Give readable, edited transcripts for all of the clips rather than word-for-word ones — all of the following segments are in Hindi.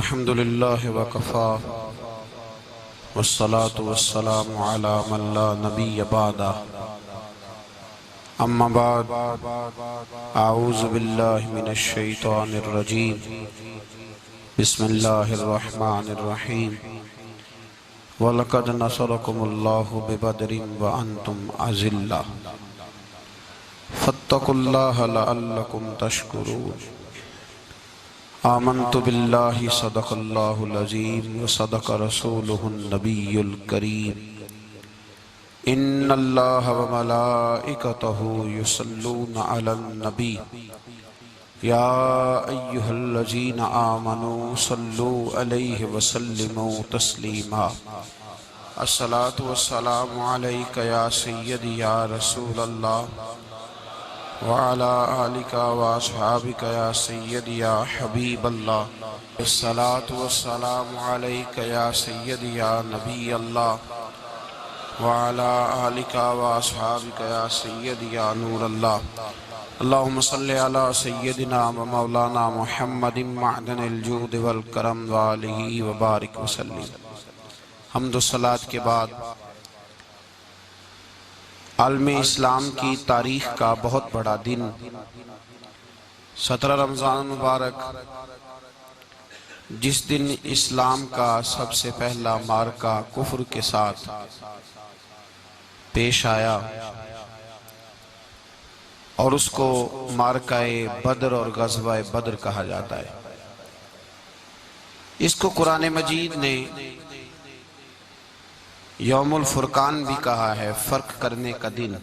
अल्हम्दुलिल्लाह वकफ़ा वस्सलातु वस्सलामु अला मन ला नबिय्य बअदा अम्मा बाद अऊज़ु बिल्लाहि मिनश शैतानिर रजीम बिस्मिल्लाहिर रहमानिर रहीम वलक़द नसरकुमुल्लाहु बिबदरिन व अंतुम अज़िल्ला फत्तकुल्लाह लअल्लकुम तशकुरून आमन्तु बिल्लाहि सदक़ल्लाहुल अज़ीम व सदक़ रसूलुहुन नबियुल करीम इन्नल्लाह व मलाइकतहु युसल्लूना अलन नबी या अय्युहल्लज़ीना आमनू सल्लू अलैहि व सल्लिमू तस्लीमा अस्सलातु वस्सलामु अलैका या सय्यदी या रसूलल्लाह व अला आलिका व अस्हाबिका या सय्यदी या हबीबल्लाह अस्सलातु वस्सलामु अलैका या सय्यदी या नबी अल्लाह व अला आलिका व अस्हाबिका या सय्यदी या नूर अल्लाह अल्लाहुम्मा सल्लि अला सय्यदिना व मौलाना मुहम्मदिन मअदनिल जूद वल करम व आलिहि व बारिक व सल्लिम। हम्द व सलात के बाद आलम इस्लाम की तारीख का बहुत बड़ा दिन 17 रमज़ान मुबारक, जिस दिन इस्लाम का सबसे पहला मार्का कुफ्र के साथ पेश आया और उसको मार्काए बदर और गज़वाए बदर कहा जाता है। इसको कुरान मजीद ने यौमुल फुरकान भी कहा है, फर्क करने का दिन।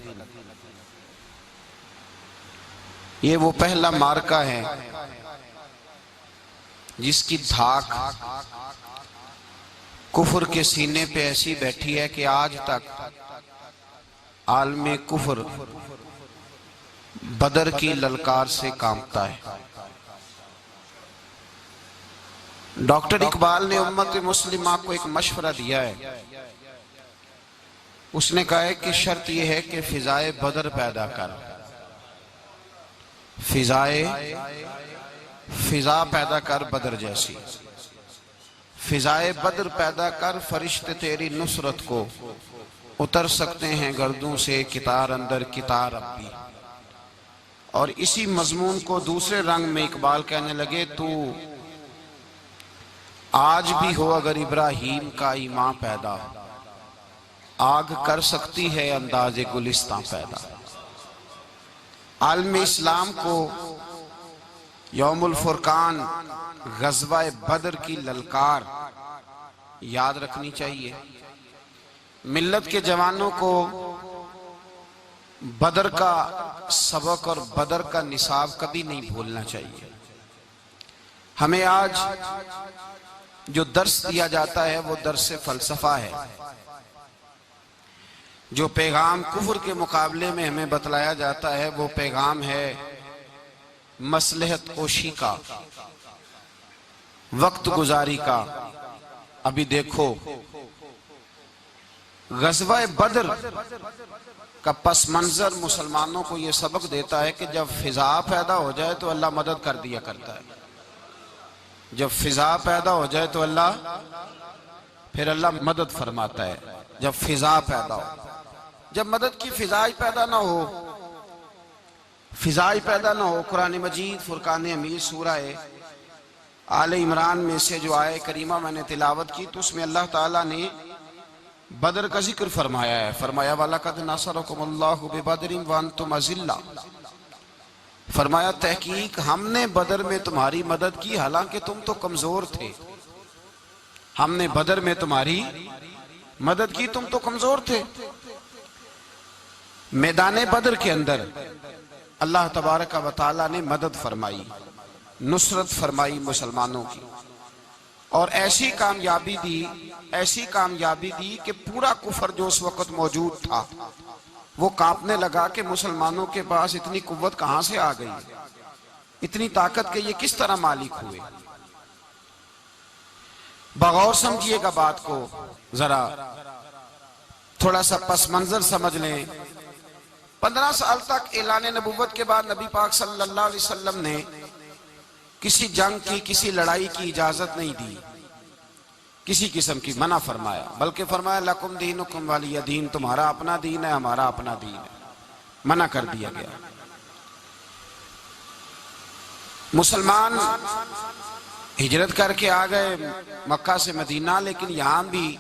ये वो पहला मार्का है जिसकी धाक कुफर के सीने पे ऐसी बैठी है कि आज तक आलमे कुफर बदर की ललकार से कांपता है। डॉक्टर इकबाल ने उम्मत मुस्लिमा को एक मशवरा दिया है। उसने कहा है कि शर्त यह है कि फिजाए बदर पैदा कर, फिजा पैदा कर बदर जैसी, फिजाए बदर पैदा कर, फरिश्ते तेरी नुसरत को उतर सकते हैं गर्दों से कितार अंदर कितार रब्बी। और इसी मजमून को दूसरे रंग में इकबाल कहने लगे, तू आज भी हो अगर इब्राहीम का ईमान पैदा, आग कर सकती है अंदाज़े गुलिस्तां पैदा। आलम इस्लाम को यौमुल फुरकान गज़वाए बदर की ललकार याद रखनी चाहिए। मिल्लत के जवानों को बदर का सबक और बदर का निसाब कभी नहीं भूलना चाहिए। हमें आज जो दर्स दिया जाता है वो दर्स फलसफा है। जो पैगाम कुफ्र के मुकाबले में हमें बतलाया जाता है वो पैगाम है मसलहत ओशी का, वक्त गुजारी का। अभी देखो गज़वाए बदर का पस मंजर मुसलमानों को यह सबक देता है कि जब फिजा पैदा हो जाए तो अल्लाह मदद कर दिया करता है। जब फिजा पैदा हो जाए तो फिर अल्लाह मदद फरमाता है। जब फिजा पैदा हो, जब मदद की फिजाई पैदा ना हो, कुरान मजीद फुरकान अमीर सूरह आले इमरान में से जो आए करीमा मैंने तिलावत की तो उसमें अल्लाह ताला ने बदर का जिक्र फरमाया है। फरमाया वलक़द नसरकुमुल्लाहु बिबदरिन व अंतुम अज़िल्ला। फरमाया तहकीक हमने बदर में तुम्हारी मदद की हालांकि तुम तो कमजोर थे। हमने बदर में तुम्हारी मदद की, तुम तो कमजोर थे। मैदान बदर के अंदर अल्लाह तबारक व तआला ने मदद फरमाई, नुसरत फरमाई मुसलमानों की, और ऐसी कामयाबी दी कि पूरा कुफर जो उस वक्त मौजूद था वो कांपने लगा कि मुसलमानों के पास इतनी कुव्वत कहां से आ गई, इतनी ताकत के ये किस तरह मालिक हुए। बगौर समझिएगा बात को, जरा थोड़ा सा पस मंजर समझ लें। 15 साल तक ऐलान नबुव्वत के बाद नबी पाक सल्लल्लाहु अलैहि वसल्लम ने किसी जंग की, किसी लड़ाई की इजाजत नहीं दी, किसी किस्म की मना फरमाया, बल्कि फरमाया लकुम दीनुकुम वलिय दीन, तुम्हारा अपना दीन है, हमारा अपना दीन है, मना कर दिया गया। मुसलमान हिजरत करके आ गए मक्का से मदीना, लेकिन यहां भी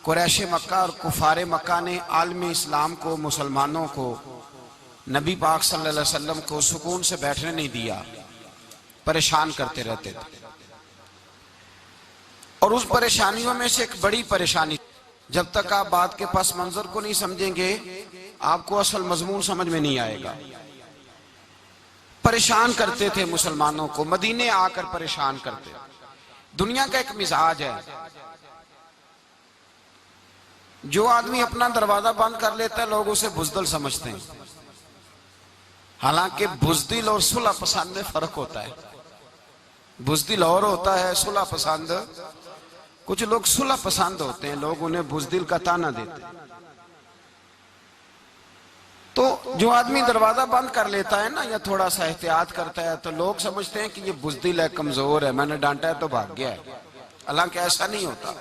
कुरैश मक्का और कुफारे मक्का ने आलम इस्लाम को, मुसलमानों को, नबी पाक सल्लल्लाहु अलैहि वसल्लम को सुकून से बैठने नहीं दिया, परेशान करते रहते थे। और उस परेशानियों में से एक बड़ी परेशानी, जब तक आप बात के पस मंजर को नहीं समझेंगे आपको असल मजमून समझ में नहीं आएगा। परेशान करते थे मुसलमानों को, मदीने आकर परेशान करते। दुनिया का एक मिजाज है, जो आदमी अपना दरवाजा बंद कर लेता है लोग उसे बुज़दिल समझते हैं, हालांकि बुज़दिल और सुलह पसंद में फर्क होता है। बुज़दिल और होता है सुलह पसंद। कुछ लोग सुलह पसंद होते हैं, लोग उन्हें बुज़दिल का ताना देते हैं। तो जो आदमी दरवाजा बंद कर लेता है ना, या थोड़ा सा एहतियात करता है, तो लोग समझते हैं कि ये बुज़दिल है, कमजोर है, मैंने डांटा है तो भाग गया है। हालांकि ऐसा नहीं होता,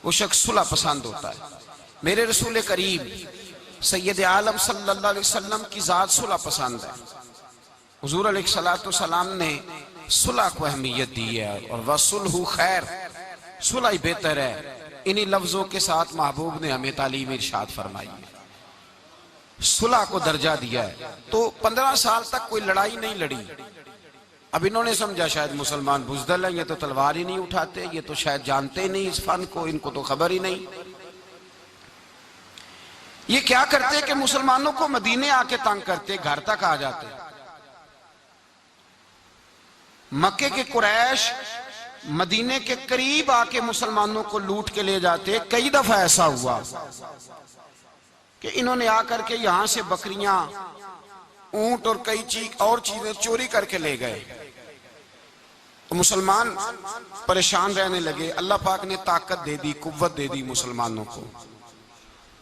वो शख्स सुलह पसंद होता है। मेरे रसूल करीम सैयद आलम सल्लल्लाहु अलैहि वसल्लम की जात सुलह पसंद है। हुजूर अलैहिस्सलातु वस्सलाम ने सुलह को अहमियत दी है, और वसुलहु खैर, सुलह बेहतर है। इन्हीं लफ्जों के साथ महबूब ने हमें तालीम इरशाद फरमाई है, सुलह को दर्जा दिया है। तो 15 साल तक कोई लड़ाई नहीं लड़ी। अब इन्होंने समझा शायद मुसलमान बुज़दिल है, ये तो तलवार ही नहीं उठाते, ये तो शायद जानते ही नहीं इस फन को, इनको तो खबर ही नहीं। ये क्या करते कि मुसलमानों को मदीने आके तंग करते, घर तक आ जाते। मक्के के कुरैश मदीने के करीब आके मुसलमानों को लूट के ले जाते। कई दफा ऐसा हुआ कि इन्होंने आकर के यहां से बकरियां, ऊंट और कई चीजें चोरी करके ले गए। तो मुसलमान परेशान रहने लगे। अल्लाह पाक ने ताकत दे दी, कुव्वत दे दी मुसलमानों को।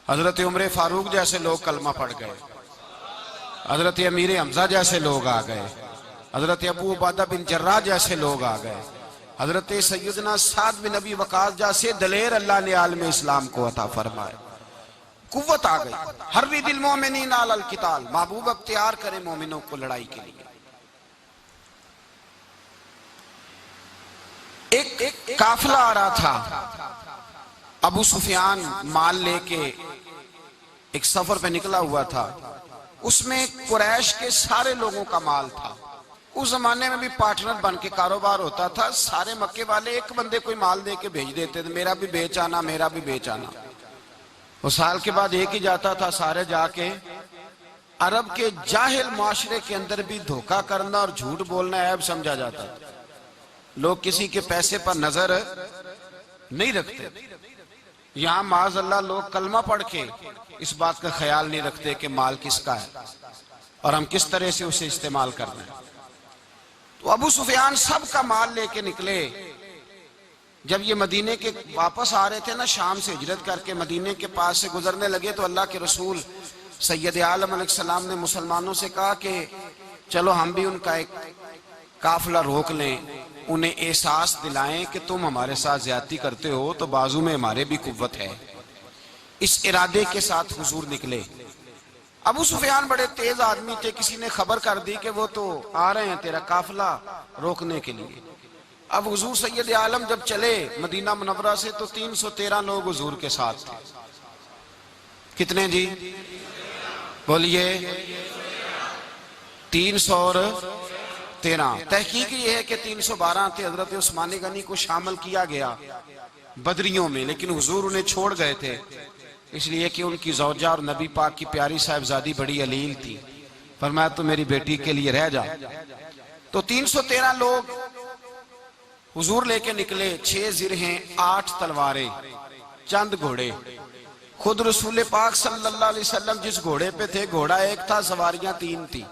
हजरत उमर फारूक जैसे लोग कलमा पढ़ गए, हजरत अमीर हमजा जैसे लोग आ गए, हजरत अबू उबादा बिन जर्राह जैसे लोग आ गए, हजरत सैयदना साद बिन नबी वकास जैसे दलेर अल्लाह ने आलम इस्लाम को अता फरमाया। कुव्वत आ गई। हर्री दिल मोमिनीन अलल किताल, महबूब अब तैयार करे मोमिनों को लड़ाई के लिए। एक काफिला आ रहा था, अबू सुफियान माल लेके एक सफर पे निकला हुआ था। उसमें कुरैश के सारे लोगों का माल था। उस जमाने में भी पार्टनर बन के कारोबार होता था। सारे मक्के वाले एक बंदे कोई माल दे के भेज देते थे, मेरा भी बेच आना, मेरा भी बेच आना। वो साल के बाद एक ही जाता था, सारे जाके। अरब के जाहिल माशरे के अंदर भी धोखा करना और झूठ बोलना ऐब समझा जाता था। लोग किसी के पैसे पर नजर नहीं रखते। यहां माज़अल्लाह लोग कलमा पढ़ के इस बात का ख्याल नहीं रखते कि माल किसका है और हम किस तरह से उसे इस्तेमाल कर रहे हैं। तो अबू सुफियान सबका माल लेके निकले। जब ये मदीने के वापस आ रहे थे ना, शाम से हिजरत करके मदीने के पास से गुजरने लगे, तो अल्लाह के रसूल सैयद आलम अलैहिस्सलाम ने मुसलमानों से कहा कि चलो हम भी उनका एक काफिला रोक लें, उन्हें एहसास दिलाएं कि तुम हमारे साथ ज्यादती करते हो तो बाजू में हमारे भी कुव्वत है। इस इरादे के साथ हुजूर निकले। अबू सुफियान बड़े तेज आदमी थे, किसी ने खबर कर दी कि वो तो आ रहे हैं तेरा काफिला रोकने के लिए। अब हुजूर सैयद आलम जब चले मदीना मुनव्वरा से, तो 313 लोग हुजूर के साथ थे। कितने जी बोलिए? 313। तहकीक ये है कि 312 थे। हजरत उस्मान गनी को शामिल किया गया बदरियों में, लेकिन हुजूर उन्हें छोड़ गए थे, इसलिए कि उनकी ज़ौजा और नबी पाक की प्यारी साहिबजादी बड़ी अलील थी। फरमाया तो मेरी बेटी के लिए रह जा। तो 313 लोग हुजूर लेके निकले। 6 जिरहें, 8 तलवारें, चंद घोड़े। खुद रसूल पाक सल्लल्लाहु अलैहि वसल्लम जिस घोड़े पे थे, घोड़ा एक था, सवारियां 3 थी।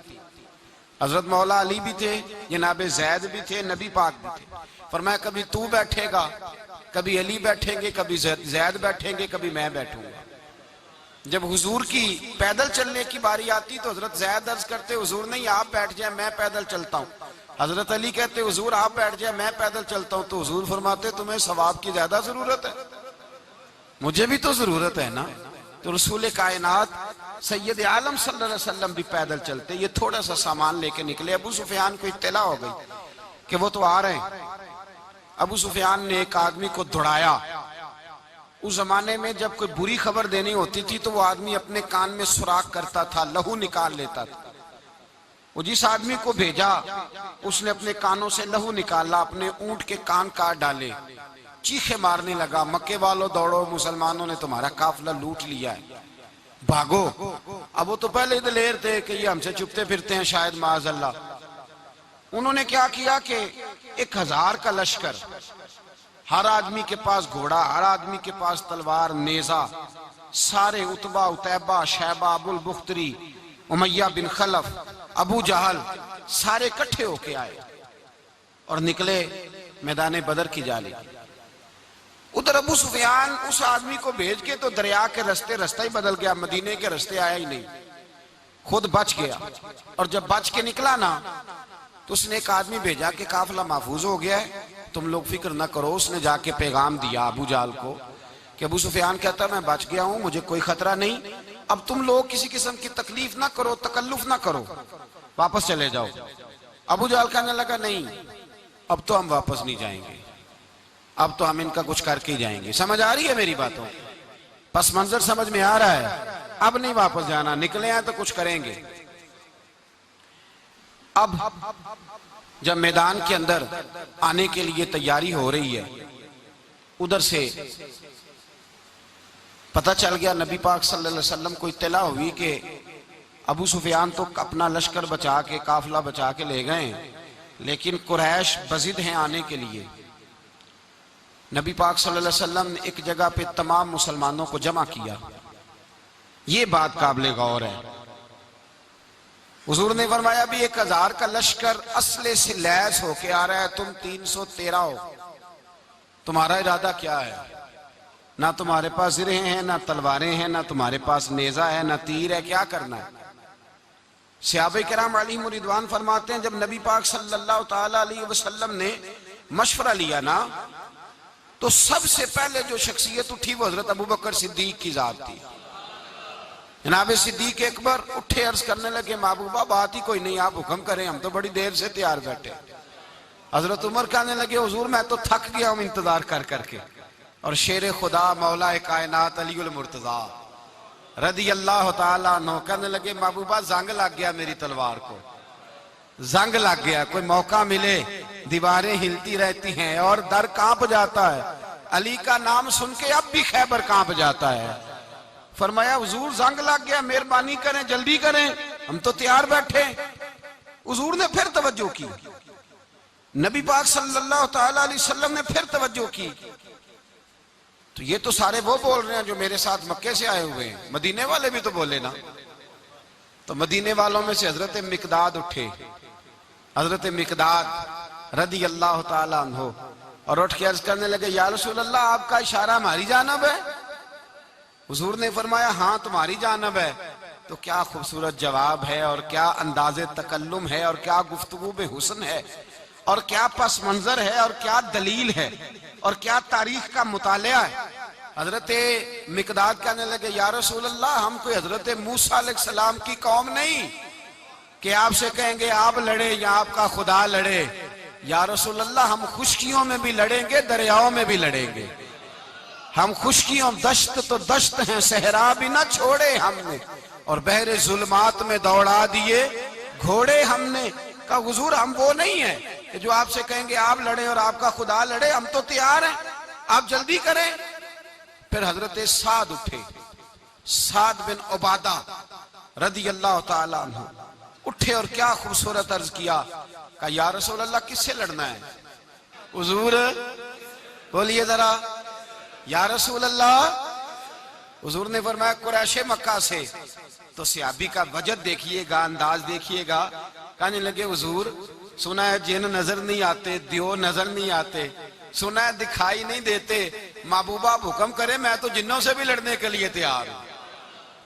हजरत मौला अली भी थे, जनाबे जैद भी थे, नबी पाक भी थे। फरमाया कभी तू बैठेगा, कभी अली बैठेंगे, कभी जैद बैठेंगे, कभी मैं बैठूंगा। जब हुजूर की पैदल चलने की बारी आती तो हजरत जैद अर्ज करते, हुजूर नहीं आप बैठ जाए, मैं पैदल चलता हूँ। हजरत अली कहते हुजूर आप बैठ जाए मैं पैदल चलता हूं, तो हुजूर फरमाते तुम्हें सवाब की ज्यादा जरूरत है, मुझे भी तो जरूरत है ना। तो रसूल कायनात सैयद आलम सल्लल्लाहु अलैहि वसल्लम भी पैदल चलते, ये थोड़ा सा सामान लेके निकले। अबू सुफियान को इत्तला हो गई कि वो तो आ रहे हैं। अबू सुफियान ने एक आदमी को दौड़ाया। उस जमाने में जब कोई बुरी खबर देनी होती थी तो वो आदमी अपने कान में सुराख करता था, लहू निकाल लेता था। वो जिस आदमी को भेजा उसने अपने कानों से लहू निकाला, अपने ऊंट के कान काट डाले, चीखे मारने लगा, मक्के वालों दौड़ो, मुसलमानों ने तुम्हारा काफिला लूट लिया है, भागो। अब वो तो पहले दिलेर थे कि ये हमसे चुपते फिरते हैं शायद माज़अल्लाह। उन्होंने क्या किया कि 1000 का लश्कर, हर आदमी के पास घोड़ा, हर आदमी के पास तलवार, नेजा, सारे उतबा, उतैबा, शैबा, अबुल बुख्तरी, उमैया बिन खलफ, अबू जहल, सारे इकट्ठे होके आए और निकले मैदान बदर की जानिब। उधर अबू सुफियान उस आदमी को भेज के तो दरिया के रास्ता ही बदल गया, मदीने के रास्ते आया ही नहीं, खुद बच गया। और जब बच के निकला ना तो उसने एक आदमी भेजा कि काफिला महफूज हो गया है, तुम लोग फिक्र ना करो। उसने जाके पैगाम दिया अबू जाल को कि अबू सुफियान कहता मैं बच गया हूं, मुझे कोई खतरा नहीं, अब तुम लोग किसी किस्म की तकलीफ ना करो, तकल्लुफ ना करो, वापस चले जाओ। अबू जाल कहने लगा नहीं, अब तो हम वापस नहीं जाएंगे, अब तो हम इनका कुछ करके ही जाएंगे। समझ आ रही है मेरी बातों? पस मंजर समझ में आ रहा है? अब नहीं वापस जाना, निकले हैं तो कुछ करेंगे। अब जब मैदान के अंदर आने के लिए तैयारी हो रही है, उधर से पता चल गया, नबी पाक सल्लल्लाहु अलैहि वसल्लम को इत्तला हुई कि अबू सुफियान तो अपना लश्कर बचा के, काफिला बचा के ले गए, लेकिन कुरैश बजिद हैं आने के लिए। नबी पाक सल्लल्लाहु अलैहि वसल्लम ने एक जगह पे तमाम मुसलमानों को जमा किया। ये बात काबिल गौर है। हुजूर ने फरमाया भी 1000 का लश्कर असले से लैस होके आ रहा है, तुम 313 हो, तुम्हारा इरादा क्या है? ना तुम्हारे पास ज़िरे हैं, ना तलवारें हैं, ना तुम्हारे पास नेजा है, ना तीर है, क्या करना है? सहाबा किराम अलैहिम रिदवान फरमाते हैं जब नबी पाक सल्लल्लाहु ताला अलैहि वसल्लम ने मशवरा लिया ना, तो सबसे पहले जो शख्सियत उठी वो हजरत अबू बकर सिद्दीक की जात थी। जनाब सिद्दीक अकबर उठे, अर्ज करने लगे महबूबा बात ही कोई नहीं, आप हुक्म करें, हम तो बड़ी देर से तैयार बैठे। हजरत उमर कहने लगे हुजूर मैं तो थक गया हूं इंतजार कर करके। और शेर खुदा मौला कायनात अली उल मुर्तजा रदी अल्लाह ताला अन्हु कहने लगे महबूबा जंग लग गया, मेरी तलवार को जंग लग गया, कोई मौका मिले दीवारें हिलती रहती हैं और दर कांप जाता है। अली का नाम सुन के अब भी खैबर कांप जाता है। फरमाया हुजूर जंग लग गया, मेहरबानी करें, जल्दी करें, हम तो तैयार बैठे। हुजूर ने फिर तवज्जो की, नबी पाक सल्लल्लाहु ताला अलैहि वसल्लम ने फिर तवज्जो की। तो ये तो सारे वो बोल रहे हैं जो मेरे साथ मक्के से आए हुए हैं, मदीने वाले भी तो बोले ना। तो मदीने वालों में से हजरत मिकदाद उठे, हजरत मिकदाद रदी अल्लाह ताला अन्हु, और उठ के अर्ज करने लगे या रसूल अल्लाह आपका इशारा हमारी जानिब है? हुजूर ने फरमाया हाँ तुम्हारी जानिब है। तो क्या खूबसूरत जवाब है, और क्या अंदाज़े तकल्लुम है, और क्या गुफ्तगू बे हुस्न है, और क्या पस मंजर है, और क्या दलील है, और क्या तारीख का मुतालिया है। हजरत मिकदाद कहने लगे या रसूल अल्लाह हम कोई हजरत मूसा अलैहिस्सलाम की कौम नहीं कि आपसे कहेंगे आप लड़े या आपका खुदा लड़े। या रसूल अल्लाह हम खुशकियों में भी लड़ेंगे, दरियाओं में भी लड़ेंगे। हम खुशकियों दश्त तो दश्त हैं, सहरा भी ना छोड़े हमने, और बहरे जुल्मात में दौड़ा दिए घोड़े हमने। का हुजूर हम वो नहीं है कि जो आपसे कहेंगे आप लड़े और आपका खुदा लड़े, हम तो तैयार हैं, आप जल्दी करें। फिर हजरत साद उठे, साद बिन उबादा रदी अल्लाह ताला अन्हु उठे और क्या खूबसूरत अर्ज किया, कहा या रसूल अल्लाह किससे लड़ना है? हुजूर बोलिए जरा या रसूल अल्लाह। हुजूर ने फरमाया कुरैश मक्का से। तो सहाबी का वजद देखिएगा, अंदाज देखिएगा। कहने लगे हुजूर सुना है जिन नजर नहीं आते, दियो नजर नहीं आते, सुना है दिखाई नहीं देते, महबूबा हुक्म करे मैं तो जिन्नों से भी लड़ने के लिए तैयार हूं।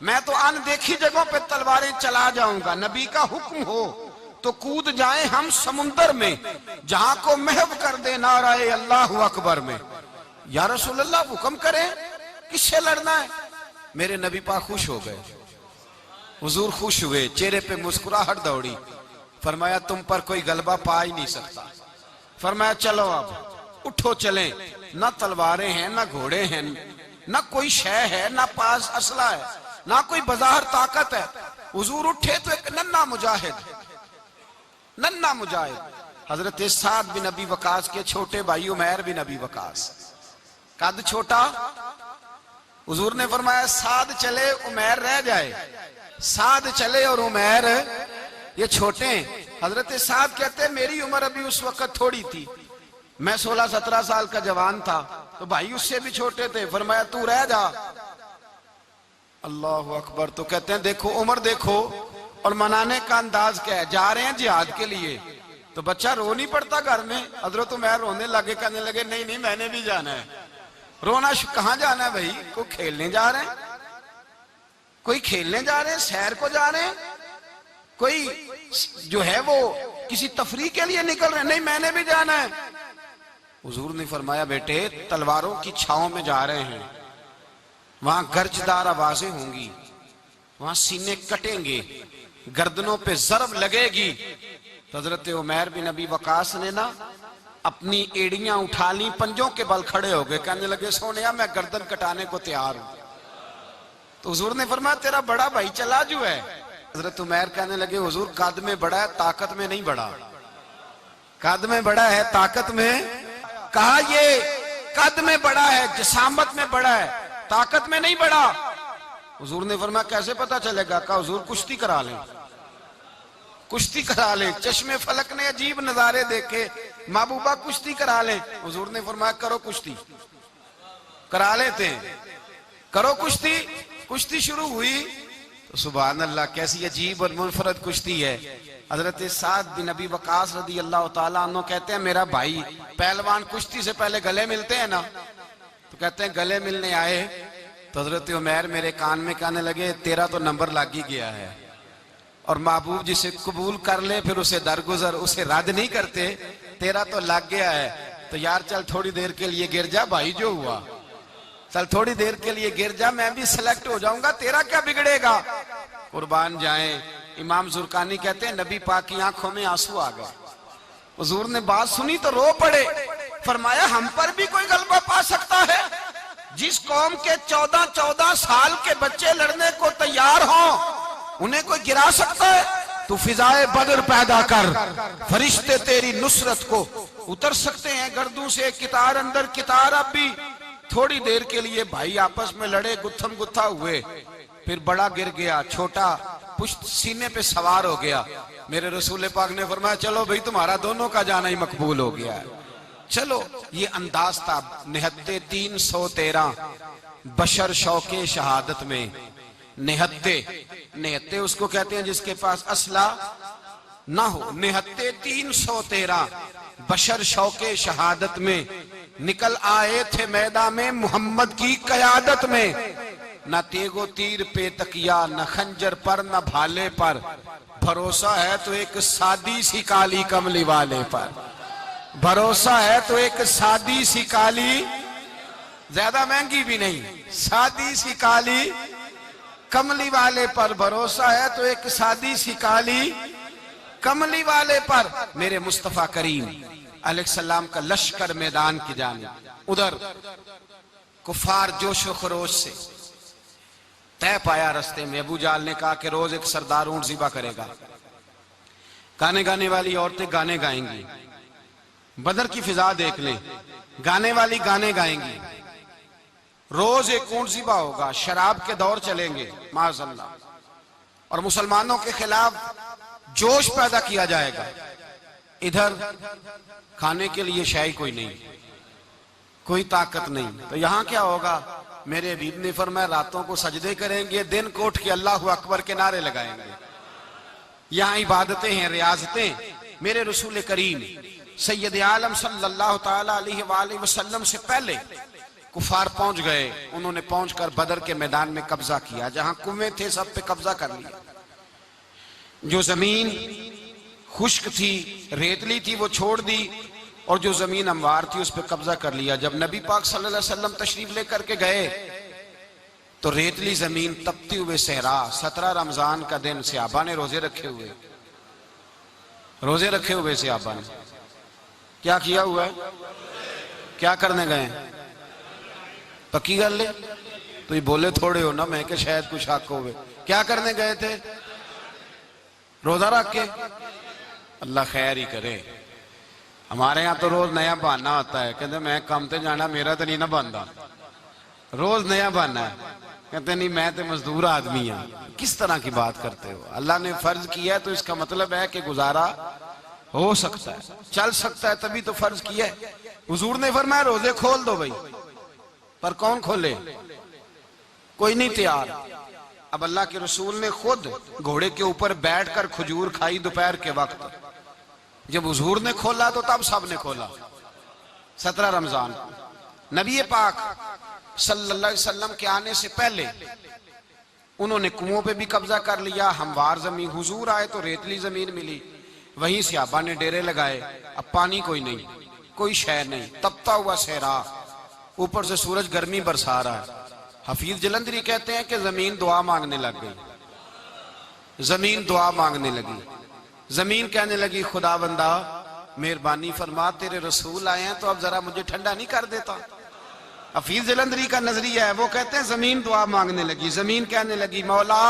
मैं तो अनदेखी जगहों पे तलवारें चला जाऊंगा, नबी का हुक्म हो तो कूद जाएं हम समुंदर में जहां को महव कर दे नाराए अल्लाह अकबर में। या रसूल अल्लाह हुक्म करें किससे लड़ना है। मेरे नबी पाक खुश हो गए, हुजूर खुश हुए, चेहरे पे मुस्कुराहट दौड़ी। फरमाया तुम पर कोई गलबा पा ही नहीं सकता। फरमाया चलो अब उठो चलें, ना तलवारें हैं ना घोड़े हैं ना कोई शय है ना पास असला है ना कोई बाजार ताकत है। हुजूर उठे तो एक नन्ना मुजाहिद हजरत साद बिन अबी वकास के छोटे भाई उमैर बिन अबी वकास, कद छोटा। हुजूर ने फरमाया साद चले उमैर रह जाए, साद चले और उमैर ये छोटे। हजरत साद कहते हैं मेरी उम्र अभी उस वक्त थोड़ी थी, मैं 16-17 साल का जवान था, तो भाई उससे भी छोटे थे। फरमाया तू रह जा। अल्लाह अकबर। तो कहते हैं देखो उम्र देखो और मनाने का अंदाज क्या है। जा रहे हैं जिहाद के लिए तो बच्चा रो नहीं पड़ता घर में। हजरत उमैर रोने लगे, कहने लगे नहीं नहीं मैंने भी जाना है। रोना कहां जाना है भाई, कोई खेलने जा रहे हैं, कोई खेलने जा रहे हैं, सैर को जा रहे हैं, कोई जो है वो किसी तफरीह के लिए निकल रहे हैं। नहीं मैंने भी जाना है। हुजूर ने फरमाया बेटे तलवारों की छाओं में जा रहे हैं, वहां गर्जदार आवाजें होंगी, वहां सीने कटेंगे, गर्दनों पे जरब लगेगी। तो हजरत उमैर बिन अबी वकास ने ना अपनी एड़ियां उठा ली, पंजों के बल खड़े हो गए, कहने लगे सोनिया मैं गर्दन कटाने को तैयार हूं। तो हुजूर ने फरमाया तेरा बड़ा भाई चला जो है। हजरत उमैर कहने लगे हुजूर कद में बड़ा है ताकत में नहीं बड़ा। कद में बड़ा है ताकत में, कहा ये कद में बड़ा है जिसामत में बड़ा है ताकत में नहीं बड़ा। हुजूर ने फरमाया कैसे पता चलेगा। कहा हुजूर कुश्ती करा लें, कुश्ती करा लें। चश्मे फलक ने अजीब नजारे देखे, महबूबा कुश्ती करा लें। हुजूर ने फरमाया करो कुश्ती, करा लेते हैं, करो कुश्ती। कुश्ती शुरू हुई तो सुभान अल्लाह कैसी अजीब और मुनफरद कुश्ती है। हजरत साद बिन अबी वकास रदी अल्लाह तआला अन्हु कहते हैं मेरा भाई पहलवान कुश्ती से पहले गले मिलते हैं ना, तो कहते हैं गले मिलने आए तो हजरत उमैर मेरे कान में कहने लगे तेरा तो नंबर लग ही गया है, और महबूब जिसे कबूल कर ले फिर उसे दरगुजर उसे रद्द नहीं करते, तेरा तो लग गया है। तो यार चल थोड़ी देर के लिए गिर जा भाई, जो हुआ चल थोड़ी देर के लिए गिर जा, मैं भी सिलेक्ट हो जाऊंगा, तेरा क्या बिगड़ेगा। कुर्बान जाए। इमाम जुरकानी कहते हैं नबी पाक की आंखों में आंसू आ गए। हुजूर ने बात सुनी तो रो पड़े। फरमाया हम पर भी कोई गलबा पा सकता है। जिस कौम के 14-14 साल के बच्चे लड़ने को तैयार हों उन्हें कोई गिरा सकता है। तू फिजाए बदर पैदा कर, फरिश्ते तेरी नुसरत को उतर सकते हैं गर्दों से कितार अंदर कितार। अब भी थोड़ी देर के लिए भाई आपस में लड़े, गुत्थम गुत्था हुए, फिर बड़ा गिर गया, छोटा पुश्त सीने पे सवार हो गया। मेरे रसूल पाक ने फरमाया चलो भाई तुम्हारा दोनों का जाना ही मकबूल हो गया है, चलो। ये अंदाज था। निहत्ते 313 बशर शौके शहादत में। निहत्ते उसको कहते हैं जिसके पास असला ना हो। निहत्ते 313 बशर शौके शहादत में निकल आए थे मैदान में मोहम्मद की कयादत में। न तेगो तीर पे तकिया, न खंजर पर न भाले पर, भरोसा है तो एक सादी सी काली कमली वाले पर। भरोसा है तो एक सादी सी काली, ज्यादा महंगी भी नहीं, सादी सी काली कमली वाले पर। भरोसा है तो एक सादी सी काली कमली वाले पर। मेरे मुस्तफा करीम अलैहिस्सलाम का लश्कर मैदान की जानिब, उधर कुफार जोशो खरोश से तय पाया रास्ते में। अबू जाल ने कहा कि रोज एक सरदार ऊंट ज़िबा करेगा, गाने गाने वाली औरतें गाने गाएंगी। बदर की फिजा देख लें, गाने वाली गाने गाएंगी, रोज एक ऊंट ज़िबा होगा, शराब के दौर चलेंगे माज़अल्लाह, और मुसलमानों के खिलाफ जोश पैदा किया जाएगा। इधर खाने के लिए शायद कोई नहीं, कोई ताकत नहीं। तो यहां क्या होगा। मेरे हबीब ने फरमाया रातों को सजदे करेंगे, दिन को उठ के अल्लाह अकबर के नारे लगाएंगे। यहाँ इबादतें हैं, रियाजतें। मेरे रसूल करीम सैयद आलम सल्लल्लाहु ताला अलैहि वसल्लम से पहले कुफार पहुंच गए। उन्होंने पहुंचकर बदर के मैदान में कब्जा किया, जहां कुएं थे सब पे कब्जा कर लिया। जो जमीन खुश्क थी, रेतली थी, वो छोड़ दी और जो जमीन हमवार थी उस पर कब्जा कर लिया। जब नबी पाक सल्लल्लाहु अलैहि वसल्लम तशरीफ लेकर के गए तो रेतली जमीन, तपती हुए सहरा, 17 रमजान का दिन, सहाबा ने रोजे रखे हुए, सहाबा ने क्या किया हुआ है? क्या करने गए? पक्की गल है? तो ये बोले थोड़े हो ना, मैं कि शायद कुछ हक हो। क्या करने गए थे? रोजा रख के। अल्लाह खैर ही करे। हमारे यहाँ तो रोज नया बहाना होता है, कहते मैं काम से जाना, मेरा तो नहीं ना बनता। रोज नया बहाना है, कहते नहीं मैं तो मजदूर आदमी हूं। किस तरह की बात करते हो? अल्लाह ने फर्ज किया है तो इसका मतलब है कि गुजारा हो सकता है, चल सकता है, तभी तो फर्ज किया है। हुजूर ने फरमाया रोजे खोल दो भाई, पर कौन खोले? कोई नहीं तैयार। अब अल्लाह के रसूल ने खुद घोड़े के ऊपर बैठकर खजूर खाई दोपहर के वक्त। जब हुजूर ने खोला तो तब सब ने खोला। 17 रमजान नबी पाक सल्लल्लाहु अलैहि वसल्लम के आने से पहले उन्होंने कुओं पे भी कब्जा कर लिया, हमवार जमीन। हुजूर आए तो रेतली जमीन मिली, वहीं सहाबा ने डेरे लगाए। अब पानी कोई नहीं, कोई शय नहीं, तपता हुआ सहरा, ऊपर से सूरज गर्मी बरसा रहा है। हफीज जलंधरी कहते हैं कि जमीन दुआ मांगने लग गई, जमीन दुआ मांगने लगी। जमीन कहने लगी खुदावंदा मेहरबानी फरमा, तेरे रसूल आए हैं तो अब जरा मुझे ठंडा नहीं कर देता। हफीज जलंधरी का नजरिया है, वो कहते हैं जमीन दुआ मांगने लगी। जमीन कहने लगी मौला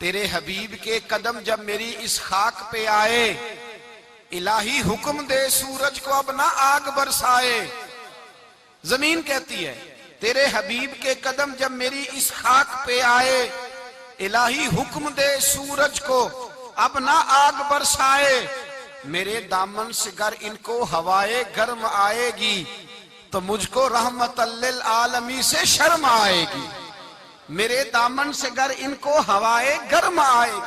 तेरे हबीब के कदम जब मेरी इस खाक पे आए, इलाही हुक्म दे सूरज को अब ना आग बरसाए। जमीन कहती है तेरे हबीब के कदम जब मेरी इस खाक पे आए, इलाही हुक्म दे सूरज को अब ना आग बरसाए। मेरे दामन से गर इनको हवाए गर्म आएगी तो मुझको रहमतल्लिल आलमी से शर्म आएगी। मेरे दामन से गर इनको हवाए गर्म आएगी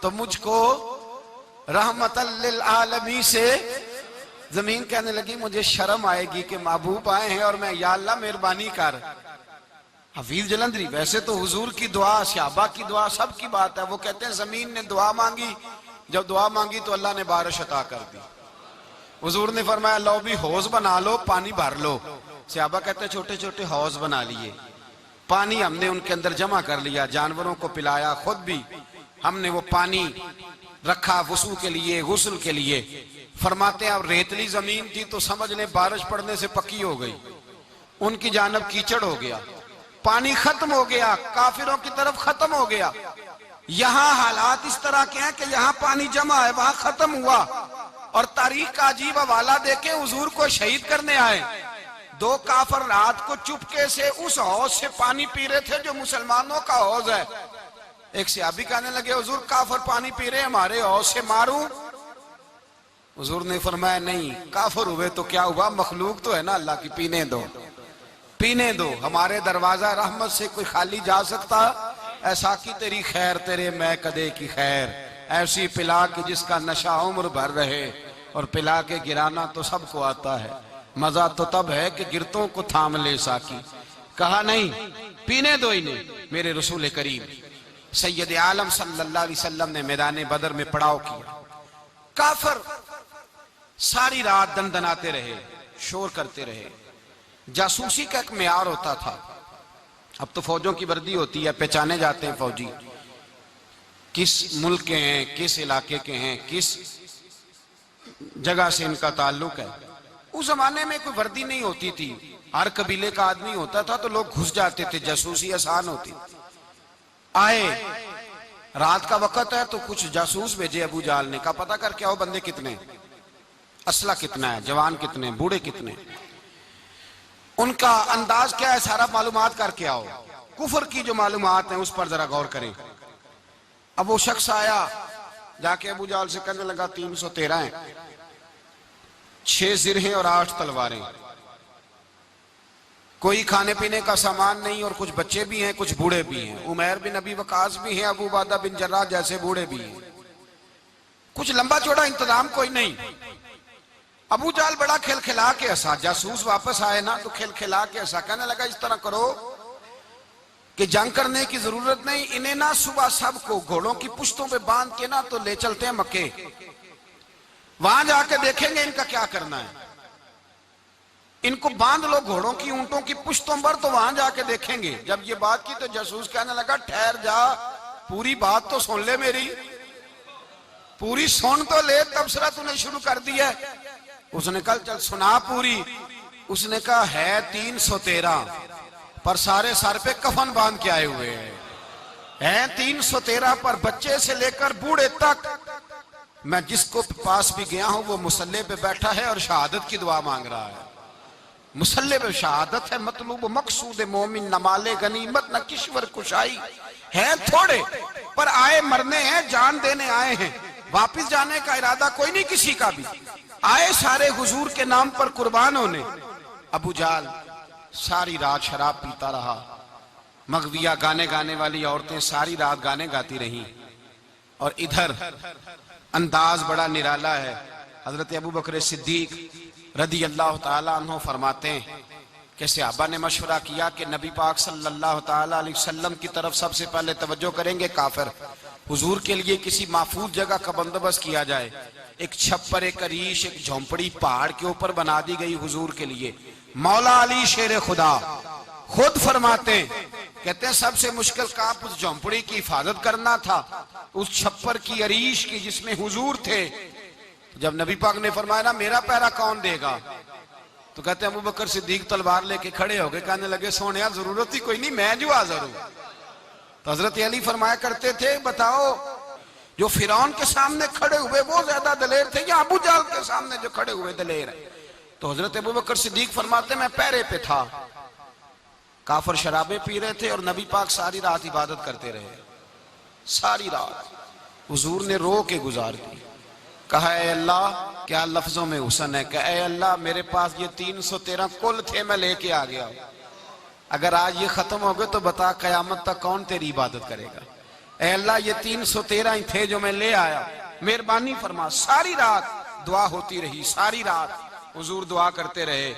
तो मुझको रहमतल्लिल आलमी से। जमीन कहने लगी मुझे शर्म आएगी कि महबूब आए हैं और मैं, या अल्लाह मेहरबानी कर। हफीज जलंधरी वैसे तो हुजूर की दुआ, सहाबा की दुआ, सब की बात है। वो कहते हैं जमीन ने दुआ मांगी, जब दुआ मांगी तो अल्लाह ने बारिश अता कर दी। हुजूर ने फरमाया लो भी हौज बना लो, पानी भर लो। सहाबा कहते हैं छोटे छोटे हौज बना लिए, पानी हमने उनके अंदर जमा कर लिया, जानवरों को पिलाया, खुद भी हमने वो पानी रखा वुसू के लिए, गुस्ल के लिए। फरमाते हैं अब रेतली जमीन थी तो समझ लें बारिश पड़ने से पक्की हो गई, उनकी जानब कीचड़ हो गया, पानी खत्म हो गया, काफिरों की तरफ खत्म हो गया। यहाँ हालात इस तरह के हैं कि यहाँ पानी जमा है, वहां खत्म हुआ। और तारीख का अजीब हवाला देके हुजूर को शहीद करने आए। 2 काफिर रात को चुपके से उस हौज से पानी पी रहे थे जो मुसलमानों का हौज है। एक सहाबी कहने लगे हुजूर काफिर पानी पी रहे, हमारे हौज से मारूं? हुजूर ने फरमाया नहीं, काफिर हुए तो क्या हुआ, मखलूक तो है ना अल्लाह की, पीने दो, पीने दो। हमारे दरवाजा रहमत से कोई खाली जा सकता? ऐसा की तेरी खैर तेरे मैं कदे की खैर, ऐसी पिला कि जिसका नशा उम्र भर रहे, और पिला के गिराना तो सबको आता है, मजा तो तब है कि गिरतों को थाम ले साकी। कहा नहीं, पीने दो इन्हें। मेरे रसूल करीम सैयद आलम सल्लल्लाहु अलैहि वसल्लम ने मैदान बदर में पड़ाव किया। काफिर सारी रात दनदनाते रहे, शोर करते रहे। जासूसी का एक मेयार होता था, अब तो फौजों की वर्दी होती है, पहचाने जाते हैं फौजी किस मुल्क के हैं, किस इलाके के हैं, किस जगह से इनका ताल्लुक है। उस जमाने में कोई वर्दी नहीं होती थी, हर कबीले का आदमी होता था तो लोग घुस जाते थे, जासूसी आसान होती। आए रात का वक्त है तो कुछ जासूस भेजे अबू जाल ने, कहा पता करके आओ बंदे कितने, असला कितना है, जवान कितने, बूढ़े कितने, उनका अंदाज क्या है, सारा मालूमात करके आओ। कुफर की जो मालूमात है उस पर जरा गौर करें। अब वो शख्स आया, जाके अबू जाल से कहने लगा 313 हैं, 6 जिरहें और 8 तलवारें, कोई खाने पीने का सामान नहीं, और कुछ बच्चे भी हैं, कुछ बूढ़े भी हैं, उमैर बिन अबी वकास भी हैं, अबू उबादा बिन जर्राह जैसे बूढ़े भी हैं, कुछ लंबा चौड़ा इंतजाम कोई नहीं। अबू जाल बड़ा खिलखिला के हंसा, जासूस वापस आए ना तो खिलखिला के हंसा, कहने लगा इस तरह करो कि जंग करने की जरूरत नहीं, इन्हें ना सुबह सबको घोड़ों की पुश्तों पे बांध के ना तो ले चलते हैं मक्के, वहां जाके देखेंगे इनका क्या करना है। इनको बांध लो घोड़ों की ऊंटों की पुश्तों पर, तो वहां जाके देखेंगे। जब ये बात की तो जासूस कहने लगा ठहर जा, पूरी बात तो सुन ले, मेरी पूरी सुन तो ले, तबसरा तूने शुरू कर दिया। उसने कहा चल सुना पूरी। उसने कहा है 313, पर सारे सर पे कफन बांध के आए हुए हैं 313 पर, बच्चे से लेकर बूढ़े तक। मैं जिसको पास भी गया हूं वो मुसल्ले पे बैठा है और शहादत की दुआ मांग रहा है। मुसल्ले पे शहादत है, मतलूब मकसूद मोमिन, न माले गनीमत न किश्वर कुशाई है। थोड़े पर आए मरने हैं, जान देने आए हैं, वापिस जाने का इरादा कोई नहीं किसी का भी। आए सारे हुजूर के नाम पर कुर्बान होने। अबू जाल सारी रात शराब पीता रहा। मगविया गाने गाने वाली औरतें सारी रात गाने गाती रहीं। और इधर अंदाज बड़ा निराला है। हजरत अबू बकर सिद्दीक रदी अल्लाह ताला अन्हु फरमाते हैं कि सहाबा ने मशवरा किया कि नबी पाक सल्लल्लाहु ताला अलैहि वसल्लम की तरफ सबसे पहले तवज्जो करेंगे काफिर। हुजूर के लिए किसी महफूज जगह का बंदोबस्त किया जाए। एक छप्पर, एक अरीश, एक झोंपड़ी पहाड़ के ऊपर बना दी गई हुजूर के लिए। मौला अली शेर खुदा खुद फरमाते कहते हैं सबसे मुश्किल काम उस झोंपड़ी की हिफाजत करना था, उस छप्पर की, अरीश की जिसमें हुजूर थे। जब नबी पाक ने फरमाया ना मेरा पहरा कौन देगा, तो कहते हैं अबू बकर सिद्दीक तलवार लेके खड़े हो गए, कहने लगे सोनिया जरूरत ही कोई नहीं, मैं जो हाजिर हूं। तो हजरत अली फरमाया करते थे बताओ जो फिरौन के सामने खड़े हुए वो ज्यादा दलेर थे या अबू जाल के सामने जो खड़े हुए दलेर है? तो हजरत अबू बकर सिद्दीक फरमाते मैं पहरे पे था, काफिर शराबे पी रहे थे और नबी पाक सारी रात इबादत करते रहे। सारी रात हुजूर ने रो के गुजार दी। कहा ए अल्लाह, क्या लफ्जों में हुसन है, कहा ए अल्लाह मेरे पास ये 313 कुल थे, मैं लेके आ गया, अगर आज ये खत्म हो गए तो बता कयामत तक कौन तेरी इबादत करेगा। ए अल्लाह ये 313 ही थे जो मैं ले आया, मेहरबानी फरमा। सारी रात दुआ होती रही, सारी रात हुजूर दुआ करते रहे।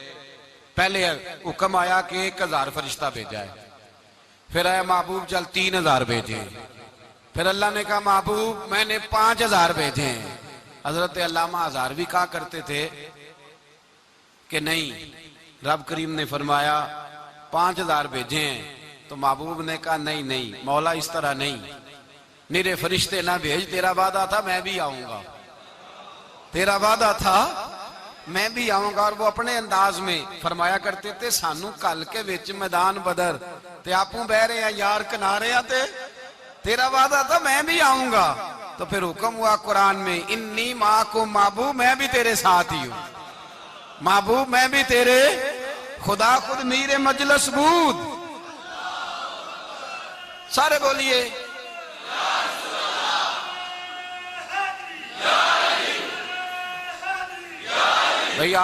पहले हुक्म आया कि 1000 फरिश्ता भेजा है, फिर आया महबूब चल 3000 भेजे, फिर अल्लाह ने कहा महबूब मैंने 5000 भेजे। हजरत अल्लामा हजार भी कहा करते थे कि नहीं, रब करीम ने फरमाया 5000 भेजे हैं। तो महबूब ने कहा नहीं नहीं मौला इस तरह नहीं, निरे फरिश्ते ना भेज, तेरा वादा था मैं भी आऊंगा, तेरा वादा था मैं भी आऊंगा। और वो अपने अंदाज में फरमाया करते थे सानू कल के विच मैदान बदर ते आपू बह रहे हैं यार किनारे आते, तेरा वादा था मैं भी आऊंगा। तो फिर हुक्म हुआ कुरान में इन्नी माँ को महबूब मैं भी तेरे साथ ही हूं, महबूब मैं भी तेरे, खुदा खुद मीरे मजलस बूद। सारे बोलिए भाई।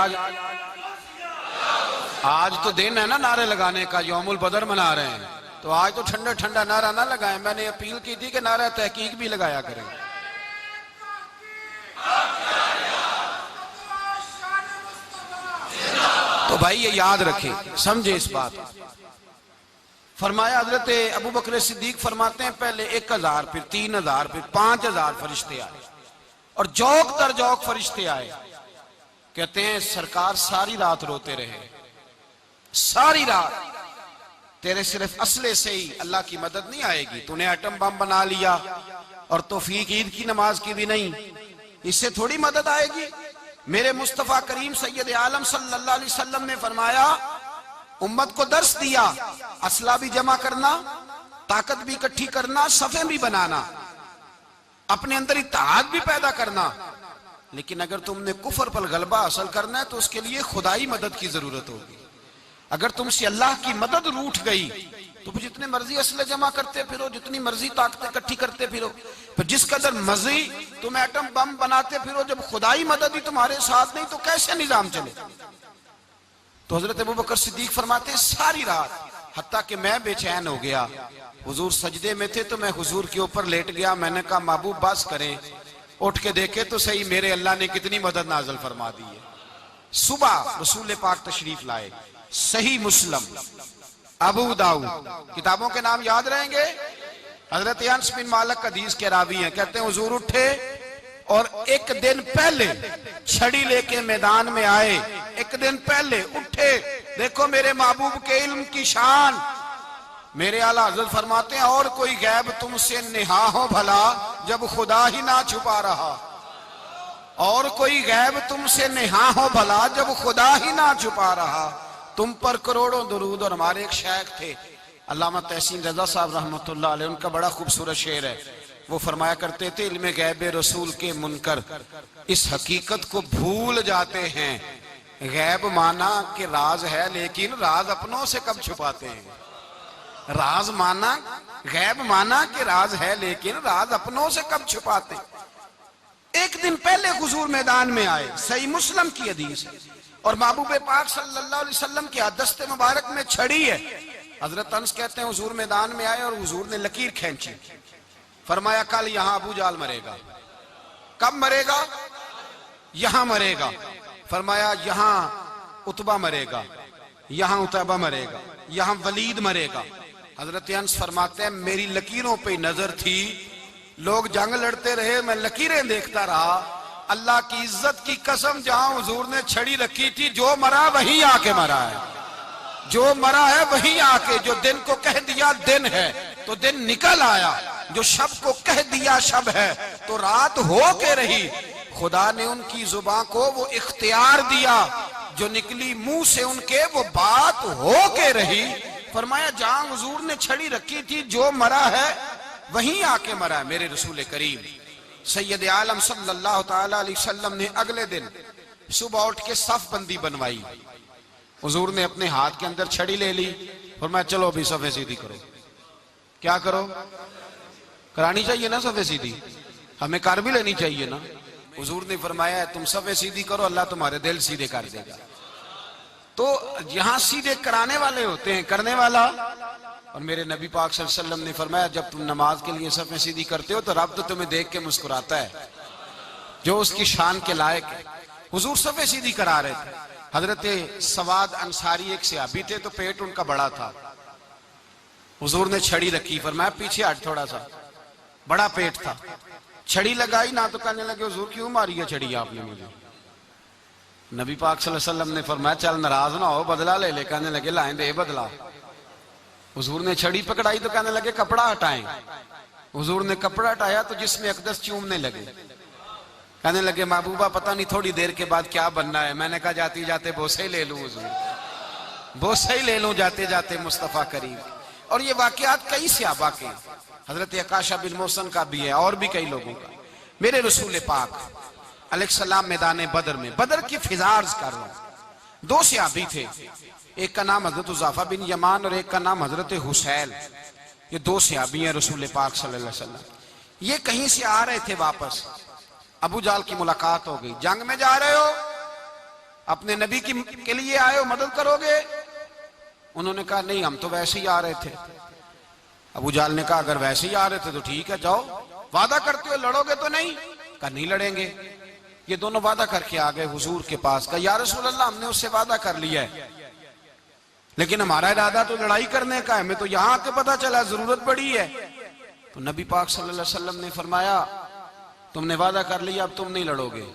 आज तो दिन है ना नारे लगाने का, यौमुल बदर मना रहे हैं, तो आज तो ठंडा ठंडा नारा ना लगाएं। मैंने अपील की थी कि नारा तहकीक भी लगाया करें। तो भाई ये याद रखें, समझे इस बात। फरमाया हजरत अबू बकर सिद्दीक फरमाते हैं पहले 1000, फिर 3000, फिर 5000 फरिश्ते आए और जौक दर जौक फरिश्ते आए। कहते हैं सरकार सारी रात रोते रहे, सारी रात। तेरे सिर्फ असले से ही अल्लाह की मदद नहीं आएगी, तूने एटम बम बना लिया और तौफीक ईद की नमाज की भी नहीं, इससे थोड़ी मदद आएगी। मेरे मुस्तफा करीम सैयद आलम सल्लल्लाहु अलैहि वसल्लम ने फरमाया उम्मत को दर्स दिया, असला भी जमा करना, ताकत भी इकट्ठी करना, सफे भी बनाना, अपने अंदर इत्तेहाद भी पैदा करना। लेकिन अगर तुमने कुफर पर गलबा हासिल करना है तो उसके लिए खुदाई मदद की जरूरत होगी। अगर तुमसे अल्लाह की मदद रूठ गई तो जितने मर्जी असले जमा करते फिरो, जितनी मर्जी ताकतें इकट्ठी करते फिरो, पर जिस कदर मर्जी तुम एटम बम बनाते फिरो, जब खुदाई मदद ही तुम्हारे साथ नहीं तो कैसे निजाम चले। तो हजरत अबू बकर सिद्दीक फरमाते सारी रात, हत्ता कि मैं बेचैन हो गया। हुजूर सजदे में थे तो मैं हुजूर के ऊपर लेट गया। मैंने कहा महबूब बस करें, उठ के देखे तो सही मेरे अल्लाह ने कितनी मदद नाज़िल फरमा दी है। सुबह रसूल पाक तशरीफ लाए, सही मुस्लिम अबू दाऊद, किताबों के नाम याद रहेंगे। हजरत अनस बिन मालिक हदीस के रावी हैं, कहते हैं हुजूर उठे और एक दिन पहले छड़ी लेके मैदान में आए। एक दिन पहले उठे, देखो मेरे महबूब के इल्म की शान। मेरे आला हजरत फरमाते हैं और कोई गैब तुमसे निहा हो भला जब खुदा ही ना छुपा रहा। और कोई गैब तुमसे निहा हो भला जब खुदा ही ना छुपा रहा। तुम पर करोड़ों दुरूद। और हमारे एक शेख थे अल्लामा तहसीन रजा साहब रहमतुल्लाह अलैह, उनका बड़ा खूबसूरत शेर है। वो फरमाया करते थे इल्मे गैब रसूल के मुनकर इस हकीकत को भूल जाते हैं, गैब माना कि राज है लेकिन राज अपनों से कब छुपाते हैं। राज माना, गैब माना कि राज है लेकिन राज अपनों से कब छुपाते। एक दिन पहले हुजूर मैदान में आए, सही मुस्लिम की हदीस है। और महबूब पाक सल्लल्लाहु अलैहि वसल्लम के दस्ते मुबारक में छड़ी है। हजरत अनस कहते हैं हुजूर मैदान में आए और हुजूर ने लकीर खींची। फरमाया कल यहां अबू जाल मरेगा। कब मरेगा? यहां मरेगा। फरमाया यहां उतबा मरेगा, यहां उतबा मरेगा, यहां वलीद मरेगा। हजरत अनस फरमाते हैं मेरी लकीरों पे नजर थी, लोग जंग लड़ते रहे, मैं लकीरें देखता रहा। अल्लाह की इज्जत की कसम, जहां हुजूर ने छड़ी रखी थी, जो मरा वहीं आके मरा है। जो मरा है वहीं आके, जो दिन को कह दिया दिन है तो दिन निकल आया, जो शब को कह दिया शब है तो रात हो के रही। खुदा ने उनकी जुबान को वो इख्तियार दिया, जो निकली मुंह से उनके वो बात हो के रही। फरमाया जहां हुजूर ने छड़ी रखी थी, जो मरा है वहीं आके मरा है। मेरे रसूल करीम सैयद आलम सल्लल्लाहु ताला अलैहि वसल्लम ने अगले दिन सुबह उठ के सफ बंदी बनवाई। हुजूर ने अपने हाथ के अंदर छड़ी ले ली, फरमाया चलो अभी सफे सीधी करो। क्या करो? करानी चाहिए ना सफे सीधी, हमें कर भी लेनी चाहिए ना। हुजूर ने फरमाया तुम सफे सीधी करो, अल्लाह तुम्हारे दिल सीधे कर देगा। तो यहां सीधे कराने वाले होते हैं, करने वाला। और मेरे नबी पाक सल्लल्लाहु अलैहि वसल्लम ने फरमाया जब तुम नमाज के लिए सफे सीधी करते हो तो रब तो तुम्हें देख के मुस्कुराता है, जो उसकी शान के लायक है। हुजूर सफे सीधी करा रहे थे। हजरत सवाद अंसारी एक सहाबी थे, तो पेट उनका बड़ा था। हुजूर ने छड़ी रखी, फरमाया पीछे हट थोड़ा सा, बड़ा पेट था। छड़ी लगाई ना तो कहने लगे हुजूर क्यों मारी है छड़ी आपने मुझे। नबी पाक सल्लल्लाहु अलैहि वसल्लम ने फरमाया चल नाराज ना हो, बदला ले ले। कहने लगे लाएं दे बदला। हुजूर ने छड़ी पकड़ाई तो कहने लगे कपड़ा हटाएं। हुजूर ने कपड़ा हटाया तो जिसमें अकदस चूमने लगे। कहने लगे महबूबा पता नहीं थोड़ी देर के बाद क्या बनना है। मैंने कहा जाते जाते बोसे ही ले लूं हुजूर, बोसे ही ले लूं जाते जाते मुस्तफा करीम। और ये वाकयात कई सहाबा के, हजरत अकाशा बिन मोहसन का भी है और भी कई लोगों का। मेरे रसूल पाक अलैहिस्सलाम मैदान बदर में, बदर की फिजार्ज कर रहा हूं। दो सहाबी थे, एक का नाम हजरत उज़ाफा बिन यमान और एक का नाम हजरत हुसैल। ये दो सहाबी हैं रसूल पाक सल्लल्लाहु अलैहि वसल्लम। ये कहीं से आ रहे थे वापस, अबू जाल की मुलाकात हो गई। जंग में जा रहे हो, अपने नबी के लिए आए हो, मदद करोगे? उन्होंने कहा नहीं हम तो वैसे ही आ रहे थे। अबू जाल ने कहा अगर वैसे ही आ रहे थे तो ठीक है जाओ, वादा करते हो लड़ोगे तो नहीं? कहा नहीं लड़ेंगे। ये दोनों वादा करके आ गए हुजूर के पास। कहा या रसूल अल्लाह हमने उससे वादा कर लिया है, लेकिन हमारा इरादा तो लड़ाई करने का है, हमें तो यहां आके पता चला जरूरत पड़ी है। तो नबी पाक सल्लल्लाहु अलैहि वसल्लम ने फरमाया तुमने वादा कर लिया, अब तुम नहीं लड़ोगे।